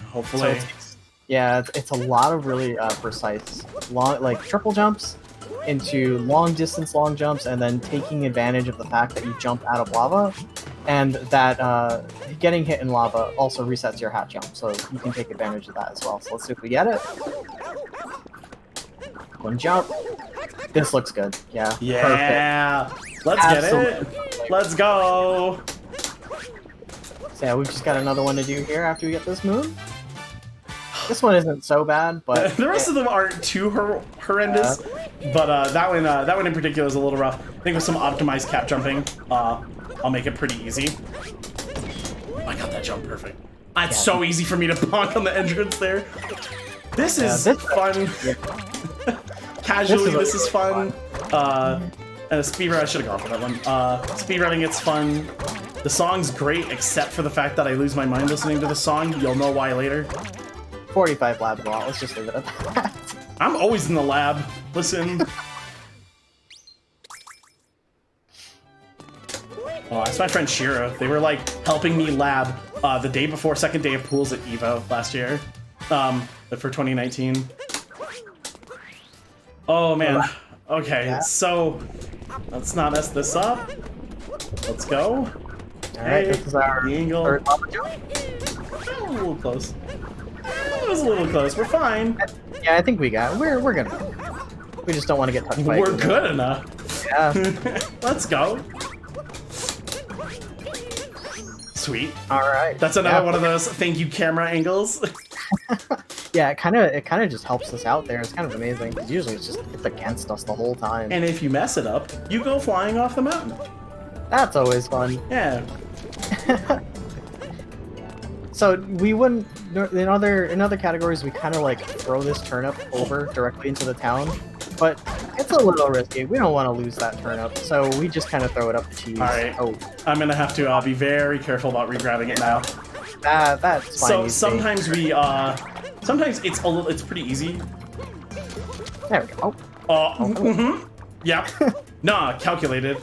S2: Hopefully.
S3: So it's a lot of really precise, like triple jumps into long distance long jumps, and then taking advantage of the fact that you jump out of lava, and that getting hit in lava also resets your hat jump, so you can take advantage of that as well. So let's see if we get it. One jump. This looks good. Yeah.
S2: Yeah. Perfect. Let's
S3: Absolutely.
S2: get it. Let's go.
S3: So yeah, we've just got another one to do here after we get this moon. This one isn't so bad, but
S2: the rest of them aren't too horrendous. But that one in particular is a little rough. I think with some optimized cap jumping, I'll make it pretty easy. I got that jump perfect. It's so easy for me to bonk on the entrance there. This is fun. Casually, this is fun. And a speedrun, I should have gone for that one. Speedrunning, it's fun. The song's great, except for the fact that I lose my mind listening to the song. You'll know why later.
S3: 45 lab a lot. Let's just leave it at that.
S2: I'm always in the lab. Listen. It's my friend Shira. They were like helping me lab the day before second day of pools at EVO last year. For 2019. Oh man. Okay, so let's not mess this up. Let's go.
S3: Alright, this is our
S2: angle.
S3: third lava jump.
S2: A little close. It was a little close. We're fine.
S3: Yeah, I think we got it. We're gonna. We just don't want to get touched by it.
S2: We're good enough.
S3: Yeah.
S2: Let's go. Sweet.
S3: Alright.
S2: That's another one of those thank you camera angles.
S3: Yeah, it kind of just helps us out there. It's kind of amazing because usually it's against us the whole time.
S2: And if you mess it up, you go flying off the mountain.
S3: That's always fun.
S2: Yeah.
S3: So we wouldn't in other categories we kind of like throw this turnip over directly into the town, but it's a little risky. We don't want to lose that turnip, so we just kind of throw it up the cheese.
S2: All right.
S3: Oh,
S2: I'm gonna have to be very careful about regrabbing it now.
S3: That's fine.
S2: So sometimes sometimes it's pretty easy.
S3: There we go. Oh.
S2: Yeah. Nah, calculated.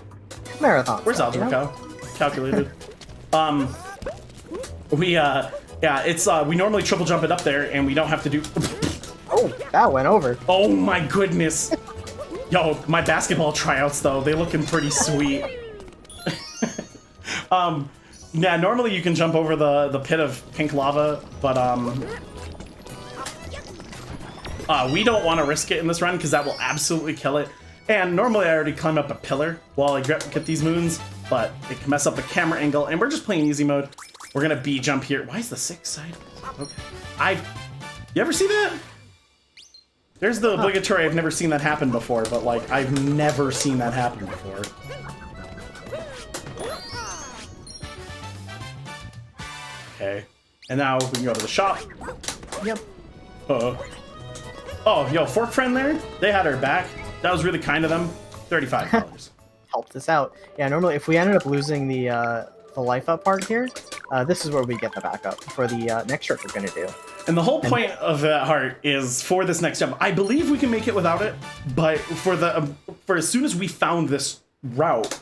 S3: Marathon.
S2: Where's algebra cow? Calculated. We normally triple jump it up there, and we don't have to do.
S3: Oh, that went over.
S2: Oh my goodness. Yo, my basketball tryouts though, they looking pretty sweet. Yeah, normally you can jump over the pit of pink lava, but we don't want to risk it in this run because that will absolutely kill it. And normally I already climb up a pillar while I get these moons, but it can mess up the camera angle, and we're just playing easy mode. We're gonna B jump here. Why is the 6 side? Okay. You ever see that? There's the obligatory, I've never seen that happen before, but like, I've never seen that happen before. Okay. And now we can go to the shop.
S3: Yep.
S2: Oh, yo, Fork Friend there? They had her back. That was really kind of them. $35.
S3: Helped us out. Yeah, normally if we ended up losing the life up part here, this is where we get the backup for the next trick we're gonna do.
S2: And the whole point of that heart is for this next jump. I believe we can make it without it, but for as soon as we found this route,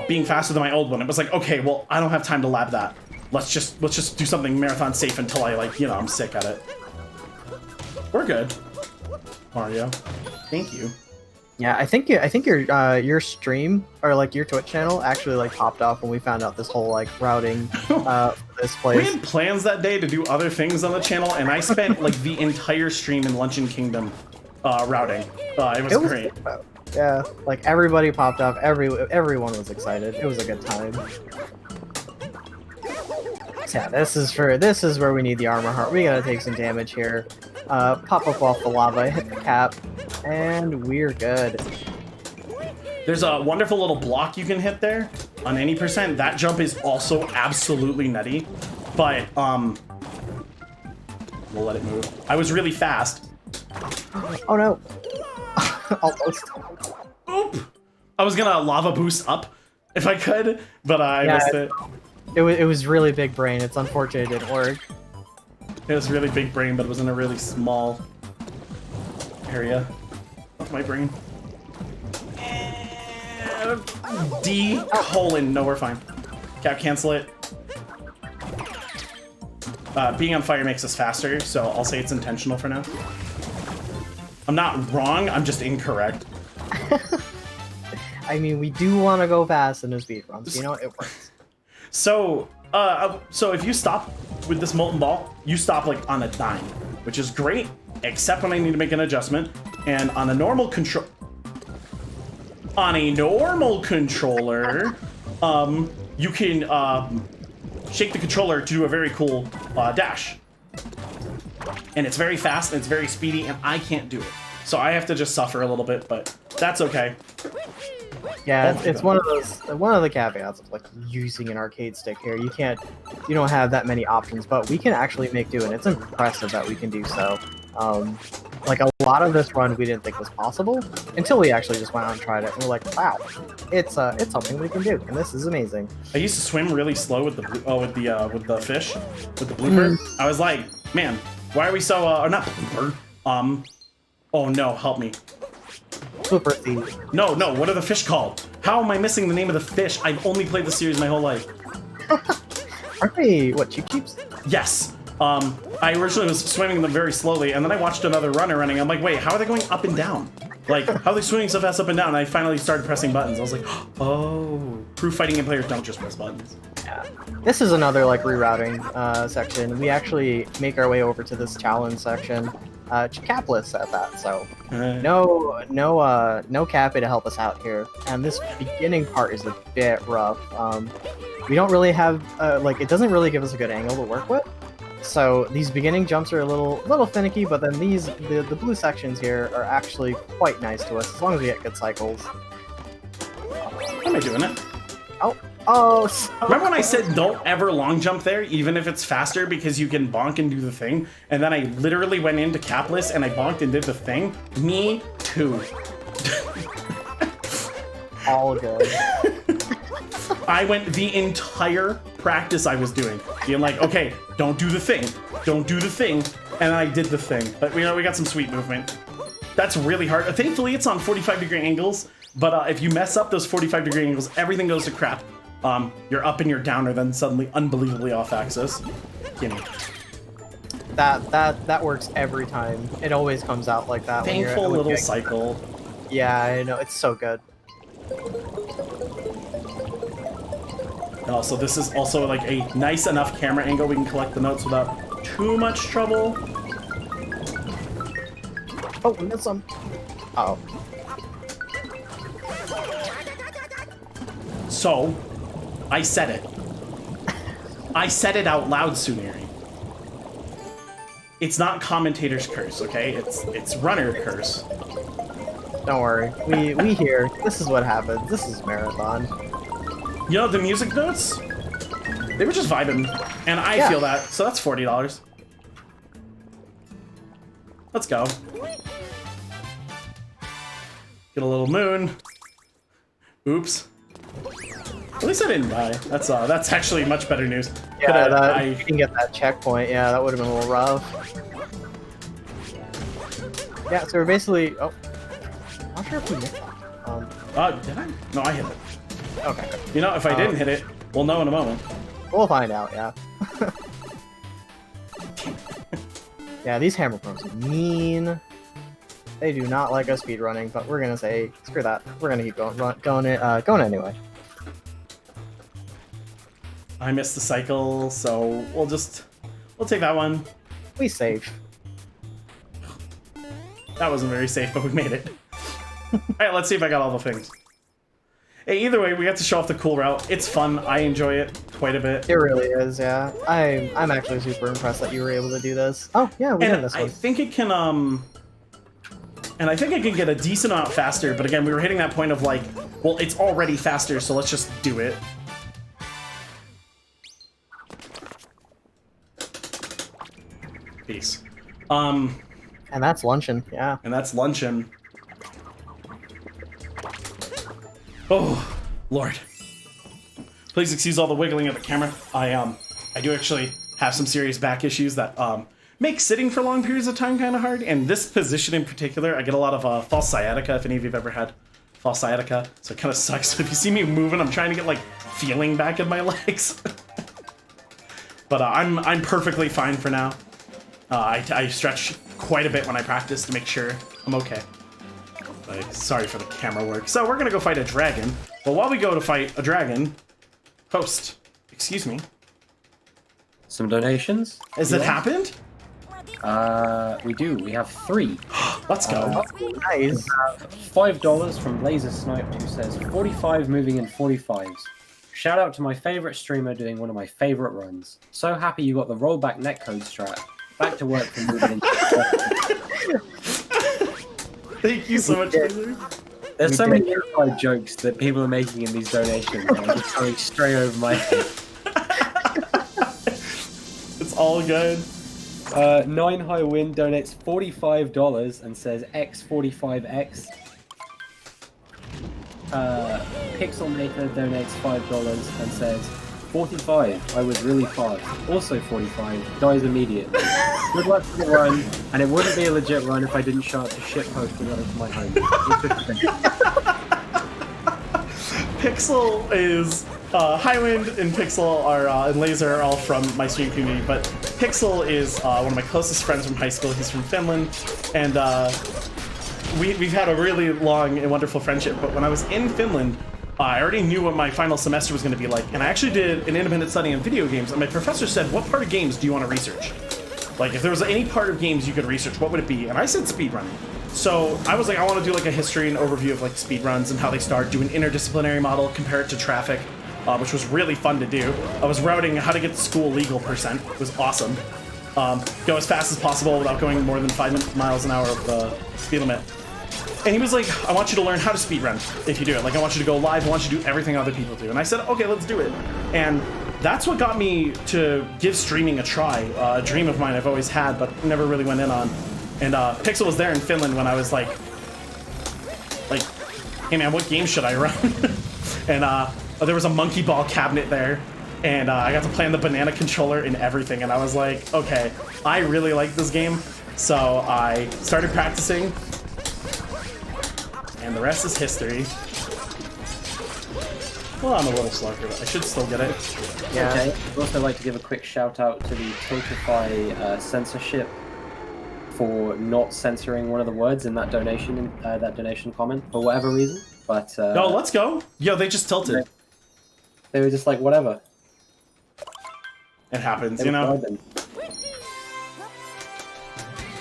S2: being faster than my old one, it was like, okay, well, I don't have time to lab that. Let's just do something marathon safe until I I'm sick at it. We're good, Mario. Thank you.
S3: Yeah, I think your stream or like your Twitch channel actually like popped off when we found out this whole like routing for this place.
S2: We had plans that day to do other things on the channel, and I spent like the entire stream in Luncheon Kingdom routing. It was great.
S3: Yeah, like everybody popped off. Everyone was excited. It was a good time. So yeah, this is where we need the armor heart. We gotta take some damage here. Pop up off the lava, hit the cap, and we're good.
S2: There's a wonderful little block you can hit there on any percent. That jump is also absolutely nutty, but we'll let it move. I was really fast.
S3: Oh no. Almost.
S2: Oop! I was gonna lava boost up if I could, but I missed it.
S3: It was really big brain. It's unfortunate it didn't work.
S2: It was really big brain, but it was in a really small area of my brain. D colon. No, we're fine. Cap, cancel it. Being on fire makes us faster, so I'll say it's intentional for now. I'm not wrong, I'm just incorrect.
S3: I mean, we do want to go fast in the speed runs, you know, it works.
S2: So if you stop with this molten ball, you stop like on a dime, which is great, except when I need to make an adjustment. And on a normal controller, you can shake the controller to do a very cool dash. And it's very fast and it's very speedy, and I can't do it. So I have to just suffer a little bit, but that's okay.
S3: Yeah, it's one of the caveats of like using an arcade stick here. You don't have that many options, but we can actually make do, and it's impressive that we can do so. Like a lot of this run we didn't think was possible until we actually just went out and tried it, and we're like, wow, it's something we can do, and this is amazing.
S2: I used to swim really slow with the fish, with the blooper. I was like, man, why are we so or not blooper? Oh no, help me.
S3: Super thief.
S2: No, what are the fish called? How am I missing the name of the fish? I've only played the series my whole life.
S3: Aren't they, what, cheap cheeps?
S2: Yes. I originally was swimming them very slowly, and then I watched another runner running. I'm like, wait, how are they going up and down? Like, how are they swimming so fast up and down? And I finally started pressing buttons. I was like, oh, proof fighting game players don't just press buttons.
S3: Yeah. This is another, like, rerouting section. We actually make our way over to this challenge section. Capless at that, so no Cappy to help us out here. And this beginning part is a bit rough. We don't really have like, it doesn't really give us a good angle to work with. So these beginning jumps are a little finicky, but then the blue sections here are actually quite nice to us as long as we get good cycles.
S2: How am I doing it?
S3: Oh, so
S2: remember when I said don't ever long jump there, even if it's faster, because you can bonk and do the thing? And then I literally went into capless and I bonked and did the thing? Me too.
S3: all good.
S2: I went the entire practice I was doing, being like, okay, don't do the thing, and I did the thing. But we got some sweet movement. That's really hard. Thankfully, it's on 45-degree angles, but if you mess up those 45-degree angles, everything goes to crap. You're up and you're down, or then suddenly unbelievably off axis. Gimme.
S3: That works every time. It always comes out like that.
S2: Thankful little cycle.
S3: Yeah, I know, it's so good.
S2: Also, this is also like a nice enough camera angle we can collect the notes without too much trouble.
S3: Oh, we missed some. Oh.
S2: So, I said it. I said it out loud, Suniri. It's not commentator's curse, okay? It's runner curse.
S3: Don't worry. We hear. This is what happens. This is marathon.
S2: You know, the music notes, they were just vibing, and I feel that, so that's $40. Let's go. Get a little moon. Oops. At least I didn't die. That's actually much better news.
S3: Yeah, if you can get that checkpoint, yeah, that would have been a little rough. Yeah, so we're basically... Oh. I'm not sure if we missed that.
S2: Did I? No, I hit it.
S3: Okay.
S2: You know, if I didn't hit it, we'll know in a moment.
S3: We'll find out, yeah. Yeah, these hammer pros are mean. They do not like us speedrunning, but we're gonna say, screw that. We're gonna keep going anyway.
S2: I missed the cycle, so we'll take that one.
S3: We safe.
S2: That wasn't very safe, but we made it. Alright, let's see if I got all the things. Hey, either way, we got to show off the cool route. It's fun. I enjoy it quite a bit.
S3: It really is, yeah. I'm actually super impressed that you were able to do this. Oh, yeah, we did this one.
S2: I think it can, and I think I can get a decent amount faster, but again, we were hitting that point of like, well, it's already faster, so let's just do it. Peace.
S3: And that's luncheon, yeah.
S2: And that's luncheon. Oh, Lord. Please excuse all the wiggling of the camera. I do actually have some serious back issues that make sitting for long periods of time kind of hard. And this position in particular, I get a lot of false sciatica, if any of you have ever had false sciatica. So it kind of sucks. So if you see me moving, I'm trying to get like feeling back in my legs. But I'm perfectly fine for now. I stretch quite a bit when I practice to make sure I'm okay. Sorry for the camera work. So we're gonna go fight a dragon. But while we go to fight a dragon, host, excuse me.
S4: Some donations.
S2: Has it happened?
S4: We do. We have 3.
S2: Let's go.
S3: Nice.
S4: $5 from Laser Sniped, who says 45 moving in 45s. Shout out to my favorite streamer doing one of my favorite runs. So happy you got the rollback netcode strat. Back to work for moving in.
S2: Thank you so much, Laser.
S4: There's so many inside jokes that people are making in these donations. I'm just going straight over my head.
S2: It's all good.
S4: 9 High Wind donates $45 and says x45x. Pixelmaker donates $5 and says 45. I was really fast. Also 45. Dies immediately. Good luck for the run, and it wouldn't be a legit run if I didn't show up to shitpost and run into my home.
S2: Pixel is Highwind and Pixel are and Laser are all from my stream community, but Pixel is one of my closest friends from high school. He's from Finland, and we've had a really long and wonderful friendship. But when I was in Finland, I already knew what my final semester was going to be like, and I actually did an independent study on video games, and my professor said, what part of games do you want to research? Like, if there was any part of games you could research, what would it be? And I said speedrunning. So I was like, I want to do like a history and overview of like speedruns and how they start, do an interdisciplinary model, compare it to traffic, which was really fun to do. I was routing how to get to school legal %. It was awesome. Go as fast as possible without going more than 5 miles an hour of the speed limit. And he was like, I want you to learn how to speedrun if you do it. Like, I want you to go live. I want you to do everything other people do. And I said, okay, let's do it. And that's what got me to give streaming a try. A dream of mine I've always had, but never really went in on. And Pixel was there in Finland when I was like, hey man, what game should I run? And there was a monkey ball cabinet there. And I got to play on the banana controller and everything. And I was like, okay, I really like this game. So I started practicing. And the rest is history. Well, I'm a little slow here, but I should still get it.
S4: Yeah. Okay. I'd also like to give a quick shout out to the Tiltify censorship for not censoring one of the words in that donation comment for whatever reason. But
S2: no, let's go. Yo, they just tilted.
S4: They were just like, whatever.
S2: It happens, you know.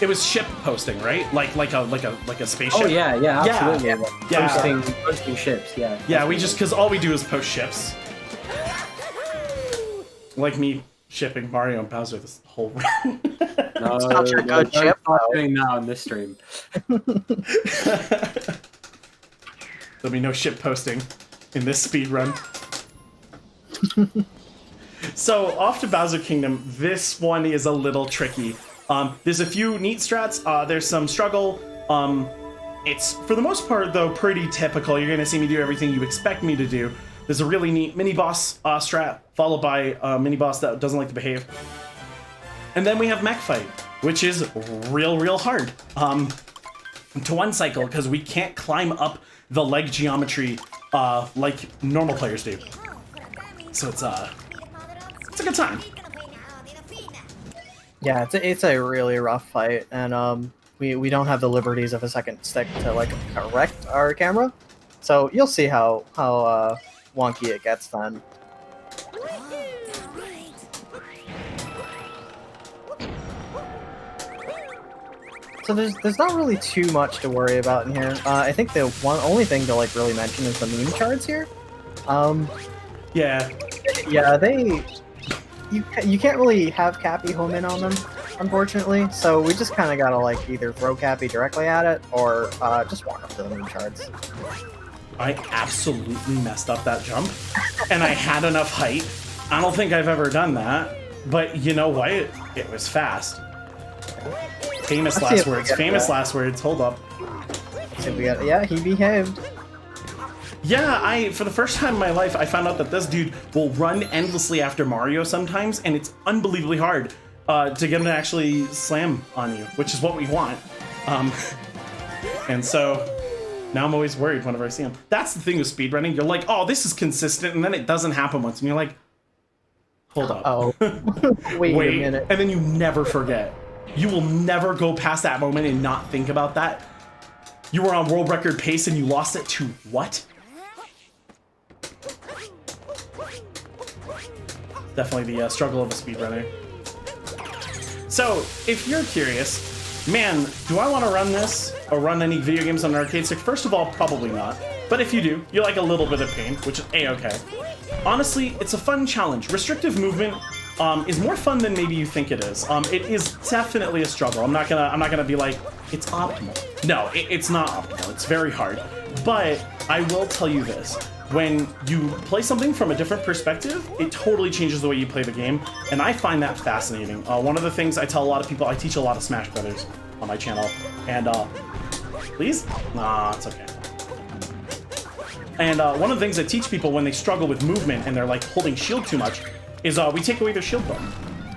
S2: It was ship posting, right? Like a spaceship.
S4: Oh yeah, absolutely.
S2: Yeah.
S4: Posting ships, yeah.
S2: Yeah, we just because all we do is post ships. Like me shipping Mario and Bowser this whole run.
S4: No,
S3: such a good ship.
S4: I'm not doing that on this stream.
S2: There'll be no ship posting in this speed run. So off to Bowser Kingdom. This one is a little tricky. There's a few neat strats. There's some struggle. It's, for the most part, though, pretty typical. You're going to see me do everything you expect me to do. There's a really neat mini-boss strat, followed by a mini-boss that doesn't like to behave. And then we have mech fight, which is real hard to one cycle, because we can't climb up the leg geometry like normal players do. So it's a good time.
S3: Yeah, it's a really rough fight, and we don't have the liberties of a second stick to like correct our camera, so you'll see how wonky it gets then. So there's not really too much to worry about in here. I think the only thing to like really mention is the meme charts here.
S2: Yeah,
S3: you can't really have Cappy home in on them, unfortunately. So we just kind of gotta like either throw Cappy directly at it or just walk up to the meme charts.
S2: I absolutely messed up that jump, and I had enough height. I don't think I've ever done that, but you know what? It was fast. Famous last words. Famous last words. Hold up.
S3: So we got, yeah, he behaved.
S2: Yeah, for the first time in my life, I found out that this dude will run endlessly after Mario sometimes, and it's unbelievably hard to get him to actually slam on you, which is what we want. And so now I'm always worried whenever I see him. That's the thing with speedrunning. You're like, oh, this is consistent, and then it doesn't happen once, and you're like, hold up.
S3: Oh, wait a minute.
S2: And then you never forget. You will never go past that moment and not think about that. You were on world record pace and you lost it to what? Definitely the struggle of a speedrunner. So, if you're curious, man, do I want to run this or run any video games on an arcade stick? First of all, probably not. But if you do, you like a little bit of pain, which is a-okay. Honestly, it's a fun challenge. Restrictive movement is more fun than maybe you think it is. It is definitely a struggle. I'm not gonna be like it's optimal. No, it's not optimal. It's very hard. But I will tell you this: when you play something from a different perspective, it totally changes the way you play the game, and I find that fascinating. One of the things I tell a lot of people, I teach a lot of Smash Brothers on my channel, and please, nah, it's okay. And one of the things I teach people when they struggle with movement and they're like holding shield too much is we take away their shield button.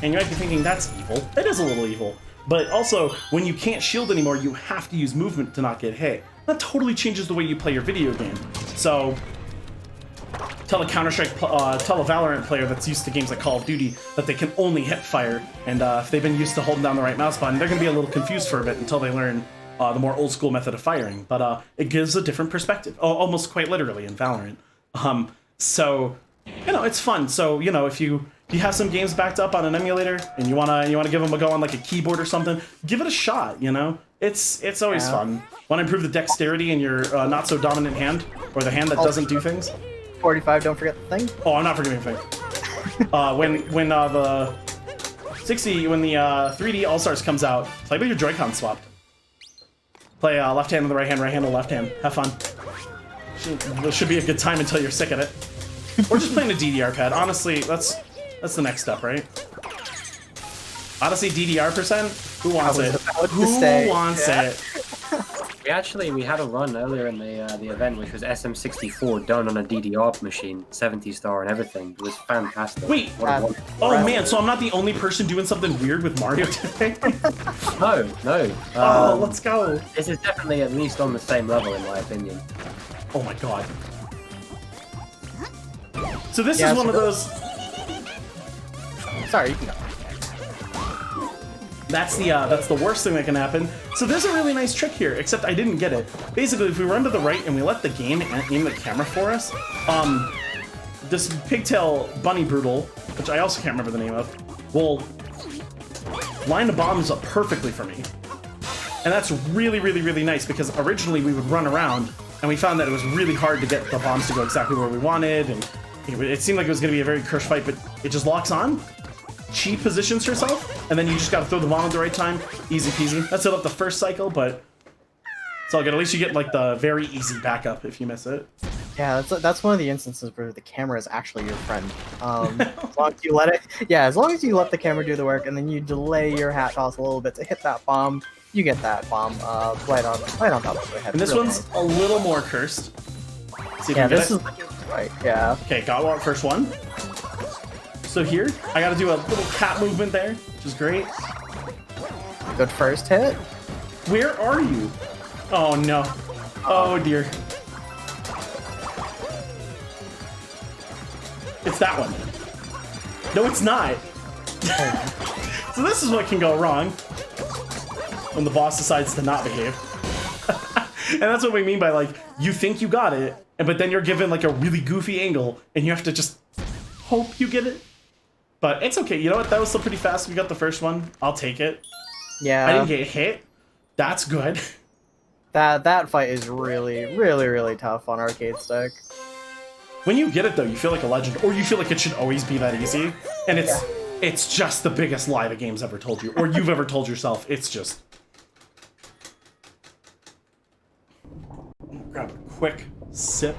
S2: And you might be thinking, that's evil. It is a little evil. But also, when you can't shield anymore, you have to use movement to not get hit. That totally changes the way you play your video game. So, tell a Counter-Strike, tell a Valorant player that's used to games like Call of Duty that they can only hip fire. And if they've been used to holding down the right mouse button, they're going to be a little confused for a bit until they learn the more old school method of firing. But it gives a different perspective, almost quite literally in Valorant. So, you know, it's fun. So, you know, if you have some games backed up on an emulator and you wanna give them a go on like a keyboard or something, give it a shot. You know, it's always fun. Want to improve the dexterity in your not so dominant hand, or the hand that doesn't do things.
S3: 45. Don't forget the thing.
S2: Oh, I'm not forgetting the thing. When the 3D All Stars comes out, play with your Joy-Con swapped. Play left hand on the right hand on the left hand. Have fun. Should be a good time until you're sick at it. Or just playing a DDR pad. Honestly, that's the next step, right? Odyssey DDR %? Who wants it? Who wants it?
S4: We had a run earlier in the event, which was SM64 done on a DDR machine, 70 star and everything. It was fantastic.
S2: Wait, oh man, so I'm not the only person doing something weird with Mario today?
S4: No.
S2: Oh, let's go.
S4: This is definitely at least on the same level, in my opinion.
S2: Oh my god. So this is one of those...
S3: Sorry, you can go.
S2: That's the worst thing that can happen. So there's a really nice trick here, except I didn't get it. Basically, if we run to the right and we let the game aim the camera for us, this pigtail bunny broodal, which I also can't remember the name of, will line the bombs up perfectly for me. And that's really, really, really nice, because originally we would run around and we found that it was really hard to get the bombs to go exactly where we wanted, and it seemed like it was going to be a very cursed fight, but it just locks on. She positions herself, and then you just gotta throw the bomb at the right time. Easy peasy. That's it up the first cycle, but it's all good. At least you get like the very easy backup if you miss it.
S3: Yeah, that's one of the instances where the camera is actually your friend. As long as you let the camera do the work, and then you delay your hat toss a little bit to hit that bomb, you get that bomb right on top of the head.
S2: And this
S3: Real
S2: one's
S3: nice.
S2: a little more cursed. See if
S3: Yeah,
S2: you get
S3: this
S2: it.
S3: is right. Yeah.
S2: Okay, got one first one. So here, I gotta do a little cat movement there, which is great.
S3: Good first hit.
S2: Where are you? Oh no. Oh dear. It's that one. No, it's not. So this is what can go wrong when the boss decides to not behave. And that's what we mean by, like, you think you got it, but then you're given like a really goofy angle and you have to just hope you get it. But it's okay. You know what? That was still pretty fast. We got the first one. I'll take it.
S3: Yeah.
S2: I didn't get hit. That's good.
S3: That fight is really tough on arcade stick.
S2: When you get it though, you feel like a legend, or you feel like it should always be that easy. And it's just the biggest lie the game's ever told you, or you've ever told yourself. It's just... Grab a quick sip.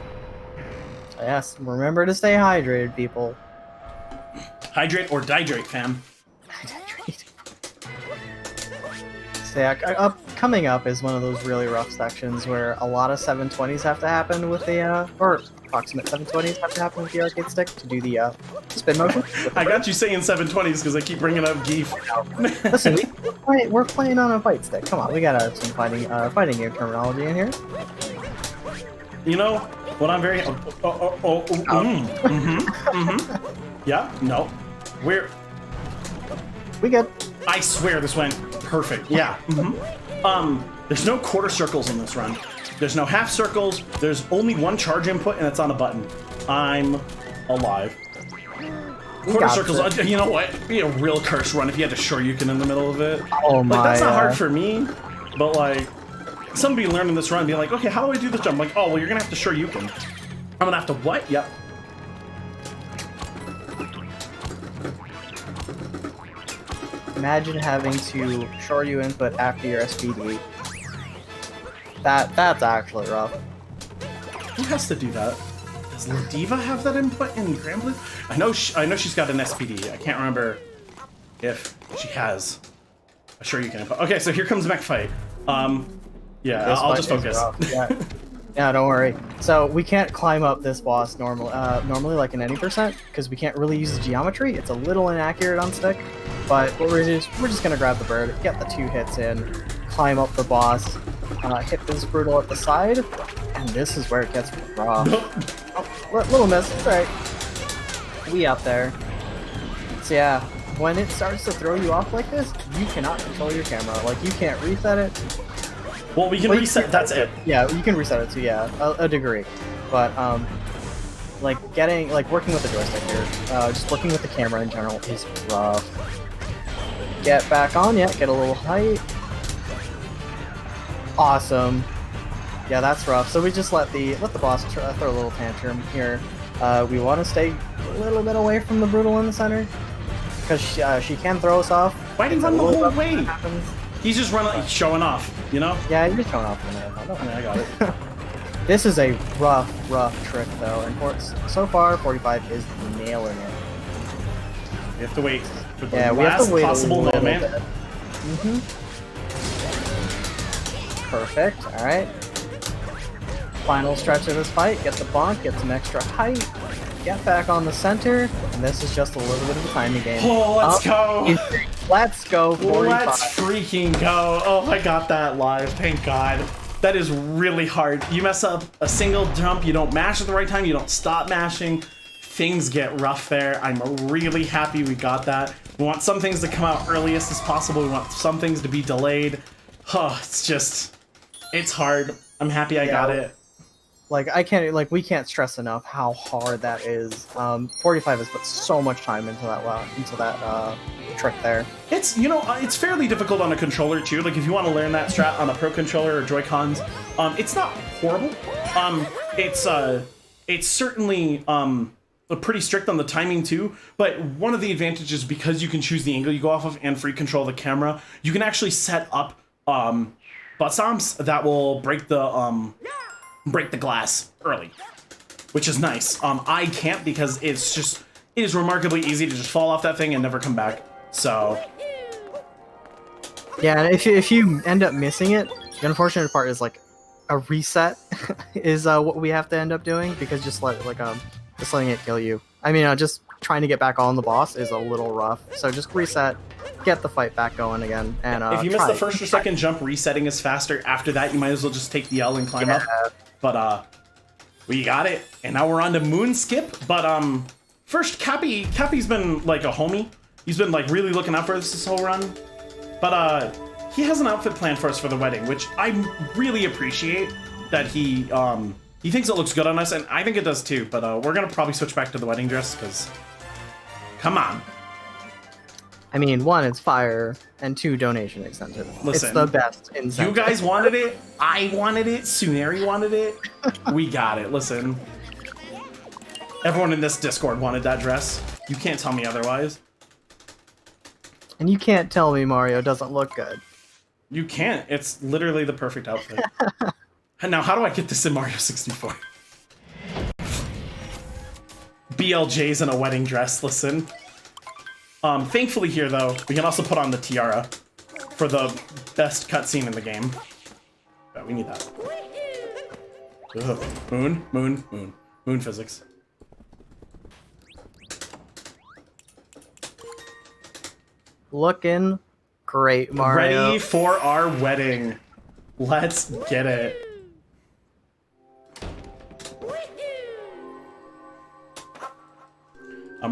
S3: Yes, remember to stay hydrated, people.
S2: Hydrate or dihydrate, fam.
S3: So yeah, coming up is one of those really rough sections where a lot of 720s have to happen with the, or approximate 720s have to happen with the arcade stick to do the spin motion.
S2: I got you saying 720s because I keep bringing up Geef.
S3: Listen, we're playing on a fight stick. Come on, we got some fighting game terminology in here.
S2: You know what I'm very... Yeah, no.
S3: We good.
S2: I swear this went perfect. Yeah. There's no quarter circles in this run. There's no half circles. There's only one charge input, and it's on a button. I'm alive. Quarter circles. You know what? It'd be a real curse run if you had to Shoryuken in the middle of it.
S3: Oh my.
S2: Like, that's not hard for me, but like somebody learning this run being like, okay, how do I do this jump? I'm like, oh well, you're gonna have to Shoryuken. I'm gonna have to what? Yep.
S3: Imagine having to short you input after your SPD. That's actually rough.
S2: Who has to do that? Does Ladiva have that input in Grand Blue? I know she's got an SPD. I can't remember if she has a Shoryuken input. Okay, so here comes the mech fight. Yeah, I'll just focus.
S3: Yeah, don't worry. So we can't climb up this boss normally like in any percent because we can't really use the geometry. It's a little inaccurate on stick. But what we're just gonna grab the bird, get the 2 hits in, climb up the boss, hit this brutal at the side, and this is where it gets rough. Oh, little miss. It's alright. We up there. So yeah, when it starts to throw you off like this, you cannot control your camera. Like you can't reset it.
S2: Well, we can reset. That's it.
S3: Yeah, you can reset it to a degree, but like working with the joystick here, just working with the camera in general is rough. Get back on, yeah, get a little height. Awesome. Yeah, that's rough. So we just let the boss throw a little tantrum here. We want to stay a little bit away from the brutal in the center because she can throw us off.
S2: Why did he run the whole way? He's just running, showing off, you know?
S3: Yeah, he's just showing off in a minute.
S2: I got it.
S3: This is a rough trick though, and so far 45 is nailing it.
S2: We have to wait for the
S3: we have
S2: last
S3: to wait
S2: possible
S3: a little
S2: moment.
S3: bit. Perfect. All right. Final stretch of this fight. Get the bonk. Get some extra height. Get back on the center, and this is just a little bit of a timing game.
S2: Oh, let's go!
S3: Let's go! 45.
S2: Let's freaking go! Oh, I got that live. Thank God. That is really hard. You mess up a single jump, you don't mash at the right time, you don't stop mashing. Things get rough there. I'm really happy we got that. We want some things to come out earliest as possible. We want some things to be delayed. Oh, it's hard. I'm happy I got it.
S3: Like we can't stress enough how hard that is. 45 has put so much time into that trick there.
S2: It's fairly difficult on a controller too. Like if you want to learn that strat on a Pro controller or Joy-Cons, it's not horrible. It's certainly pretty strict on the timing too. But one of the advantages, because you can choose the angle you go off of and free control the camera, you can actually set up butt stomps that will break the glass early, which is nice. I can't because it is remarkably easy to just fall off that thing and never come back. So
S3: Yeah, and if you end up missing it, the unfortunate part is like a reset is what we have to end up doing because just letting it kill you. I mean, just trying to get back on the boss is a little rough. So just reset, get the fight back going again, and
S2: if you miss the first or second jump, resetting is faster. After that, you might as well just take the L and climb up. But we got it, and now we're on to Moon Skip. But first, Cappy's been like a homie. He's been like really looking out for us this whole run. But he has an outfit plan for us for the wedding, which I really appreciate that he thinks it looks good on us, and I think it does too. But we're gonna probably switch back to the wedding dress because, come on.
S3: I mean, 1, it's fire, and 2, donation incentive.
S2: Listen,
S3: it's the best incentive.
S2: You guys wanted it. I wanted it. Suneri wanted it. We got it. Listen, everyone in this Discord wanted that dress. You can't tell me otherwise.
S3: And you can't tell me Mario doesn't look good.
S2: You can't. It's literally the perfect outfit. And now, how do I get this in Mario 64? BLJ's in a wedding dress. Listen. Thankfully here, though, we can also put on the tiara for the best cutscene in the game. Yeah, we need that. Ugh. Moon physics.
S3: Looking great, Mario.
S2: Ready for our wedding. Let's get it.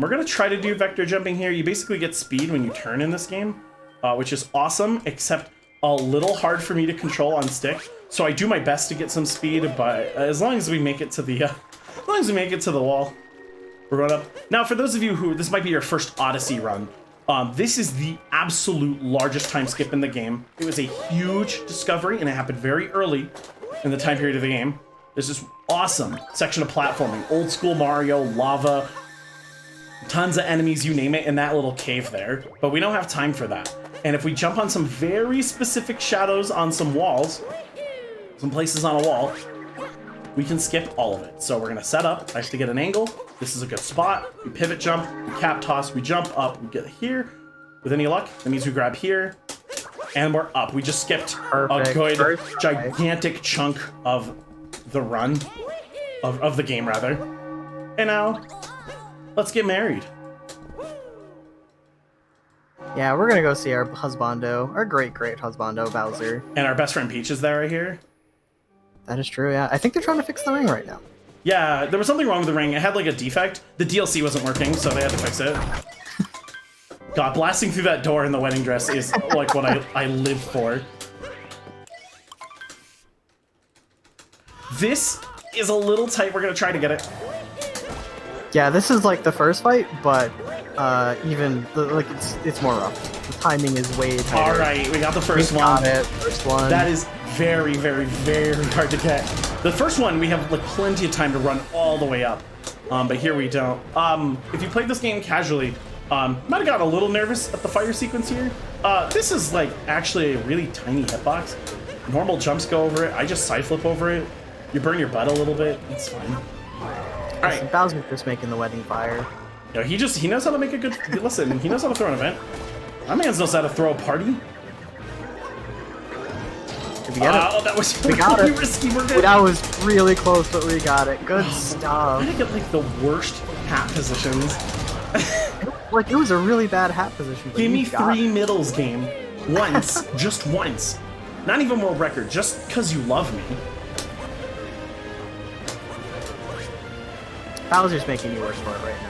S2: We're gonna try to do vector jumping here. You basically get speed when you turn in this game, which is awesome, except a little hard for me to control on stick. So I do my best to get some speed, but as long as we make it to the, wall, we're going up. Now, for those of you who this might be your first Odyssey run, this is the absolute largest time skip in the game. It was a huge discovery, and it happened very early in the time period of the game. This is awesome section of platforming, old school Mario, lava. Tons of enemies, you name it, in that little cave there. But we don't have time for that. And if we jump on some very specific shadows on some walls, some places on a wall, we can skip all of it. So we're gonna set up. I have to get an angle. This is a good spot. We pivot jump, we cap toss, we jump up, we get here. With any luck, that means we grab here, and we're up. We just skipped a good, gigantic chunk of the run, of the game, rather. And now, let's get married.
S3: Yeah, we're gonna go see our husbando, our great husbando, Bowser.
S2: And our best friend Peach is there right here.
S3: That is true, yeah. I think they're trying to fix the ring right now.
S2: Yeah, there was something wrong with the ring. It had like a defect. The DLC wasn't working, so they had to fix it. God, blasting through that door in the wedding dress is like what I live for. This is a little tight. We're gonna try to get it.
S3: Yeah, this is like the first fight, but it's more rough. The timing is way tighter.
S2: All right, we got the first one.
S3: Got it. First one.
S2: That is very, very, very hard to get. The first one, we have like plenty of time to run all the way up, but here we don't. If you played this game casually, might have gotten a little nervous at the fire sequence here. This is like actually a really tiny hitbox. Normal jumps go over it. I just side flip over it. You burn your butt a little bit. It's fine. All right.
S3: Bowser's just making the wedding fire.
S2: Yo, he knows how to make a good. Listen, he knows how to throw an event. My man knows how to throw a party.
S3: Did we get it?
S2: Oh, that was
S3: we got
S2: really
S3: it.
S2: risky. We're good.
S3: That was really close, but we got it. Good stuff.
S2: I did get like the worst hat positions.
S3: Like it was a really bad hat position.
S2: Give me 3 middles game. Once. Just once. Not even world record. Just because you love me.
S3: Bowser's making you worse for it right now.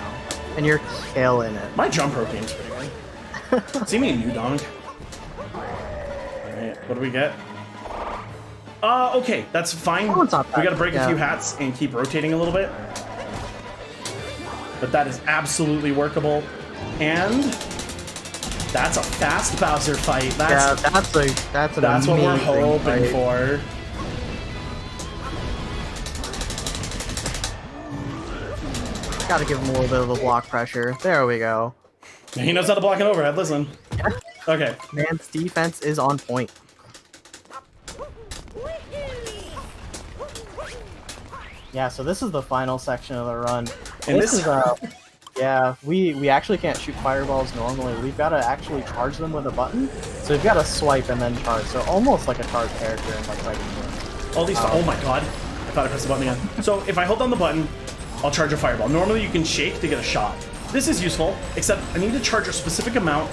S3: And you're killing it.
S2: My jump rope game's pretty good. See me in you, donk. Alright, what do we get? Okay, that's fine.
S3: Oh, it's not bad.
S2: We gotta break a few hats and keep rotating a little bit. But that is absolutely workable. And that's a fast Bowser fight. That's what we're hoping for.
S3: Gotta give him a little bit of the block pressure. There we go.
S2: He knows how to block an overhead, listen.
S3: Yeah.
S2: Okay.
S3: Man's defense is on point. Yeah, so this is the final section of the run.
S2: And
S3: this is Yeah, we actually can't shoot fireballs normally. We've got to actually charge them with a button. So we've got to swipe and then charge. So almost like a charged character in like fighting games.
S2: All these. Oh my god! I thought I pressed the button again. So if I hold down the button, I'll charge a fireball. Normally you can shake to get a shot. This is useful, except I need to charge a specific amount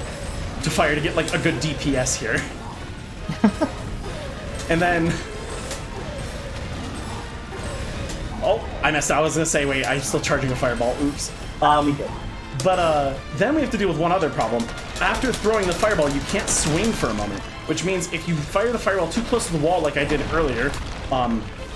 S2: to fire to get like a good DPS here. And then. Oh, I messed up. I was gonna say, wait, I'm still charging a fireball. Oops. But then we have to deal with one other problem. After throwing the fireball, you can't swing for a moment, which means if you fire the fireball too close to the wall like I did earlier,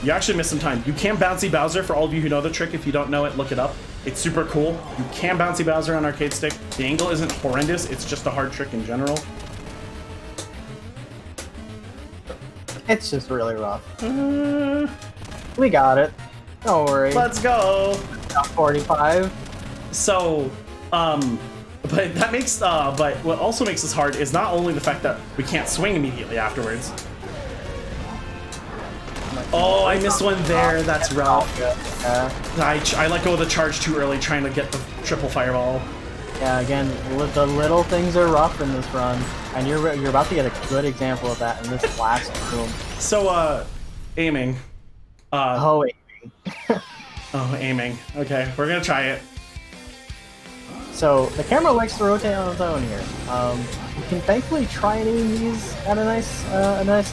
S2: you actually miss some time. You can bouncy Bowser. For all of you who know the trick, if you don't know it, look it up. It's super cool. You can bouncy Bowser on arcade stick. The angle isn't horrendous. It's just a hard trick in general.
S3: It's just really rough. We got it. Don't worry.
S2: Let's go.
S3: 45.
S2: So, but that makes, but what also makes this hard is not only the fact that we can't swing immediately afterwards. Oh, I missed one there. That's rough. I let go of the charge too early, trying to get the triple fireball.
S3: Yeah, again, the little things are rough in this run, and you're about to get a good example of that in this last room.
S2: So, aiming.
S3: Oh, aiming.
S2: Oh, aiming. Okay, we're gonna try it.
S3: So the camera likes to rotate on its own here. You can thankfully try and aim these at a nice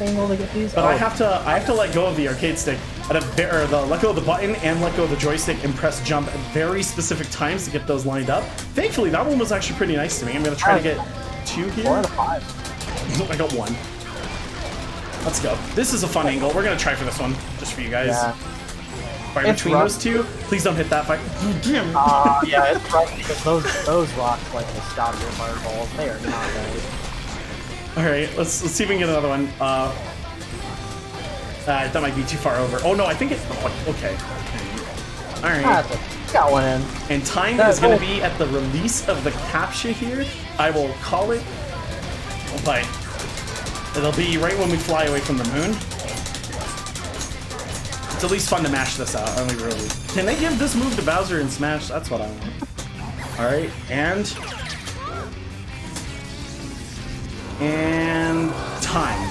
S3: angle to get these.
S2: But I have to let go of the arcade stick at let go of the button and let go of the joystick and press jump at very specific times to get those lined up. Thankfully, that one was actually pretty nice to me. I'm gonna try to get 2 here.
S3: 4 out of 5.
S2: I got 1. Let's go. This is a fun angle. We're gonna try for this one, just for you guys.
S3: Yeah.
S2: Fire
S3: It's
S2: between
S3: rough.
S2: those two. Please don't hit that fire. Damn.
S3: Yeah, it's rough because those rocks like to stop your fireballs. They are not nice.
S2: All right, let's see if we can get another one. That might be too far over. Oh no, I think it. Oh, okay. All right.
S3: Got one in.
S2: And time is going to be at the release of the captcha here. I will call it. But it'll be right when we fly away from the moon. It's at least fun to mash this out. I mean, really. Can they give this move to Bowser and Smash? That's what I want. All right, and time.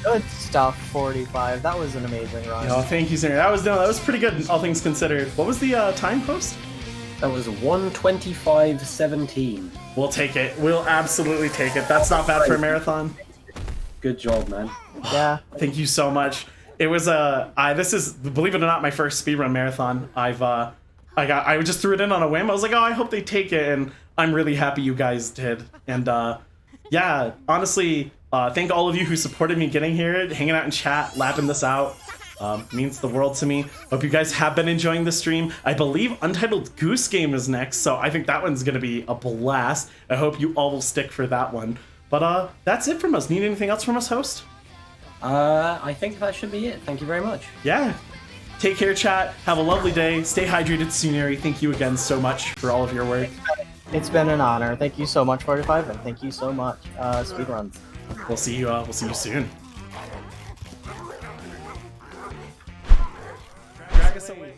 S3: Good stuff, 45. That was an amazing run.
S2: Oh, thank you, sir. That was pretty good, all things considered. What was the time post?
S4: That was 1:25:17.
S2: We'll take it. We'll absolutely take it. That's not bad for a marathon.
S4: Good job, man.
S3: Yeah.
S2: Thank you so much. It was this is, believe it or not, my first speedrun marathon. I just threw it in on a whim. I was like, oh, I hope they take it, and I'm really happy you guys did. And yeah, honestly, thank all of you who supported me getting here, hanging out in chat, lapping this out. Means the world to me. Hope you guys have been enjoying the stream. I believe Untitled Goose Game is next, so I think that one's gonna be a blast. I hope you all will stick for that one. But that's it from us. Need anything else from us, host?
S4: I think that should be it. Thank you very much.
S2: Yeah. Take care, chat. Have a lovely day. Stay hydrated, Tsuneri. Thank you again so much for all of your work.
S3: It's been an honor. Thank you so much, 45, and thank you so much, Speedruns.
S2: We'll see you soon. Drag us away.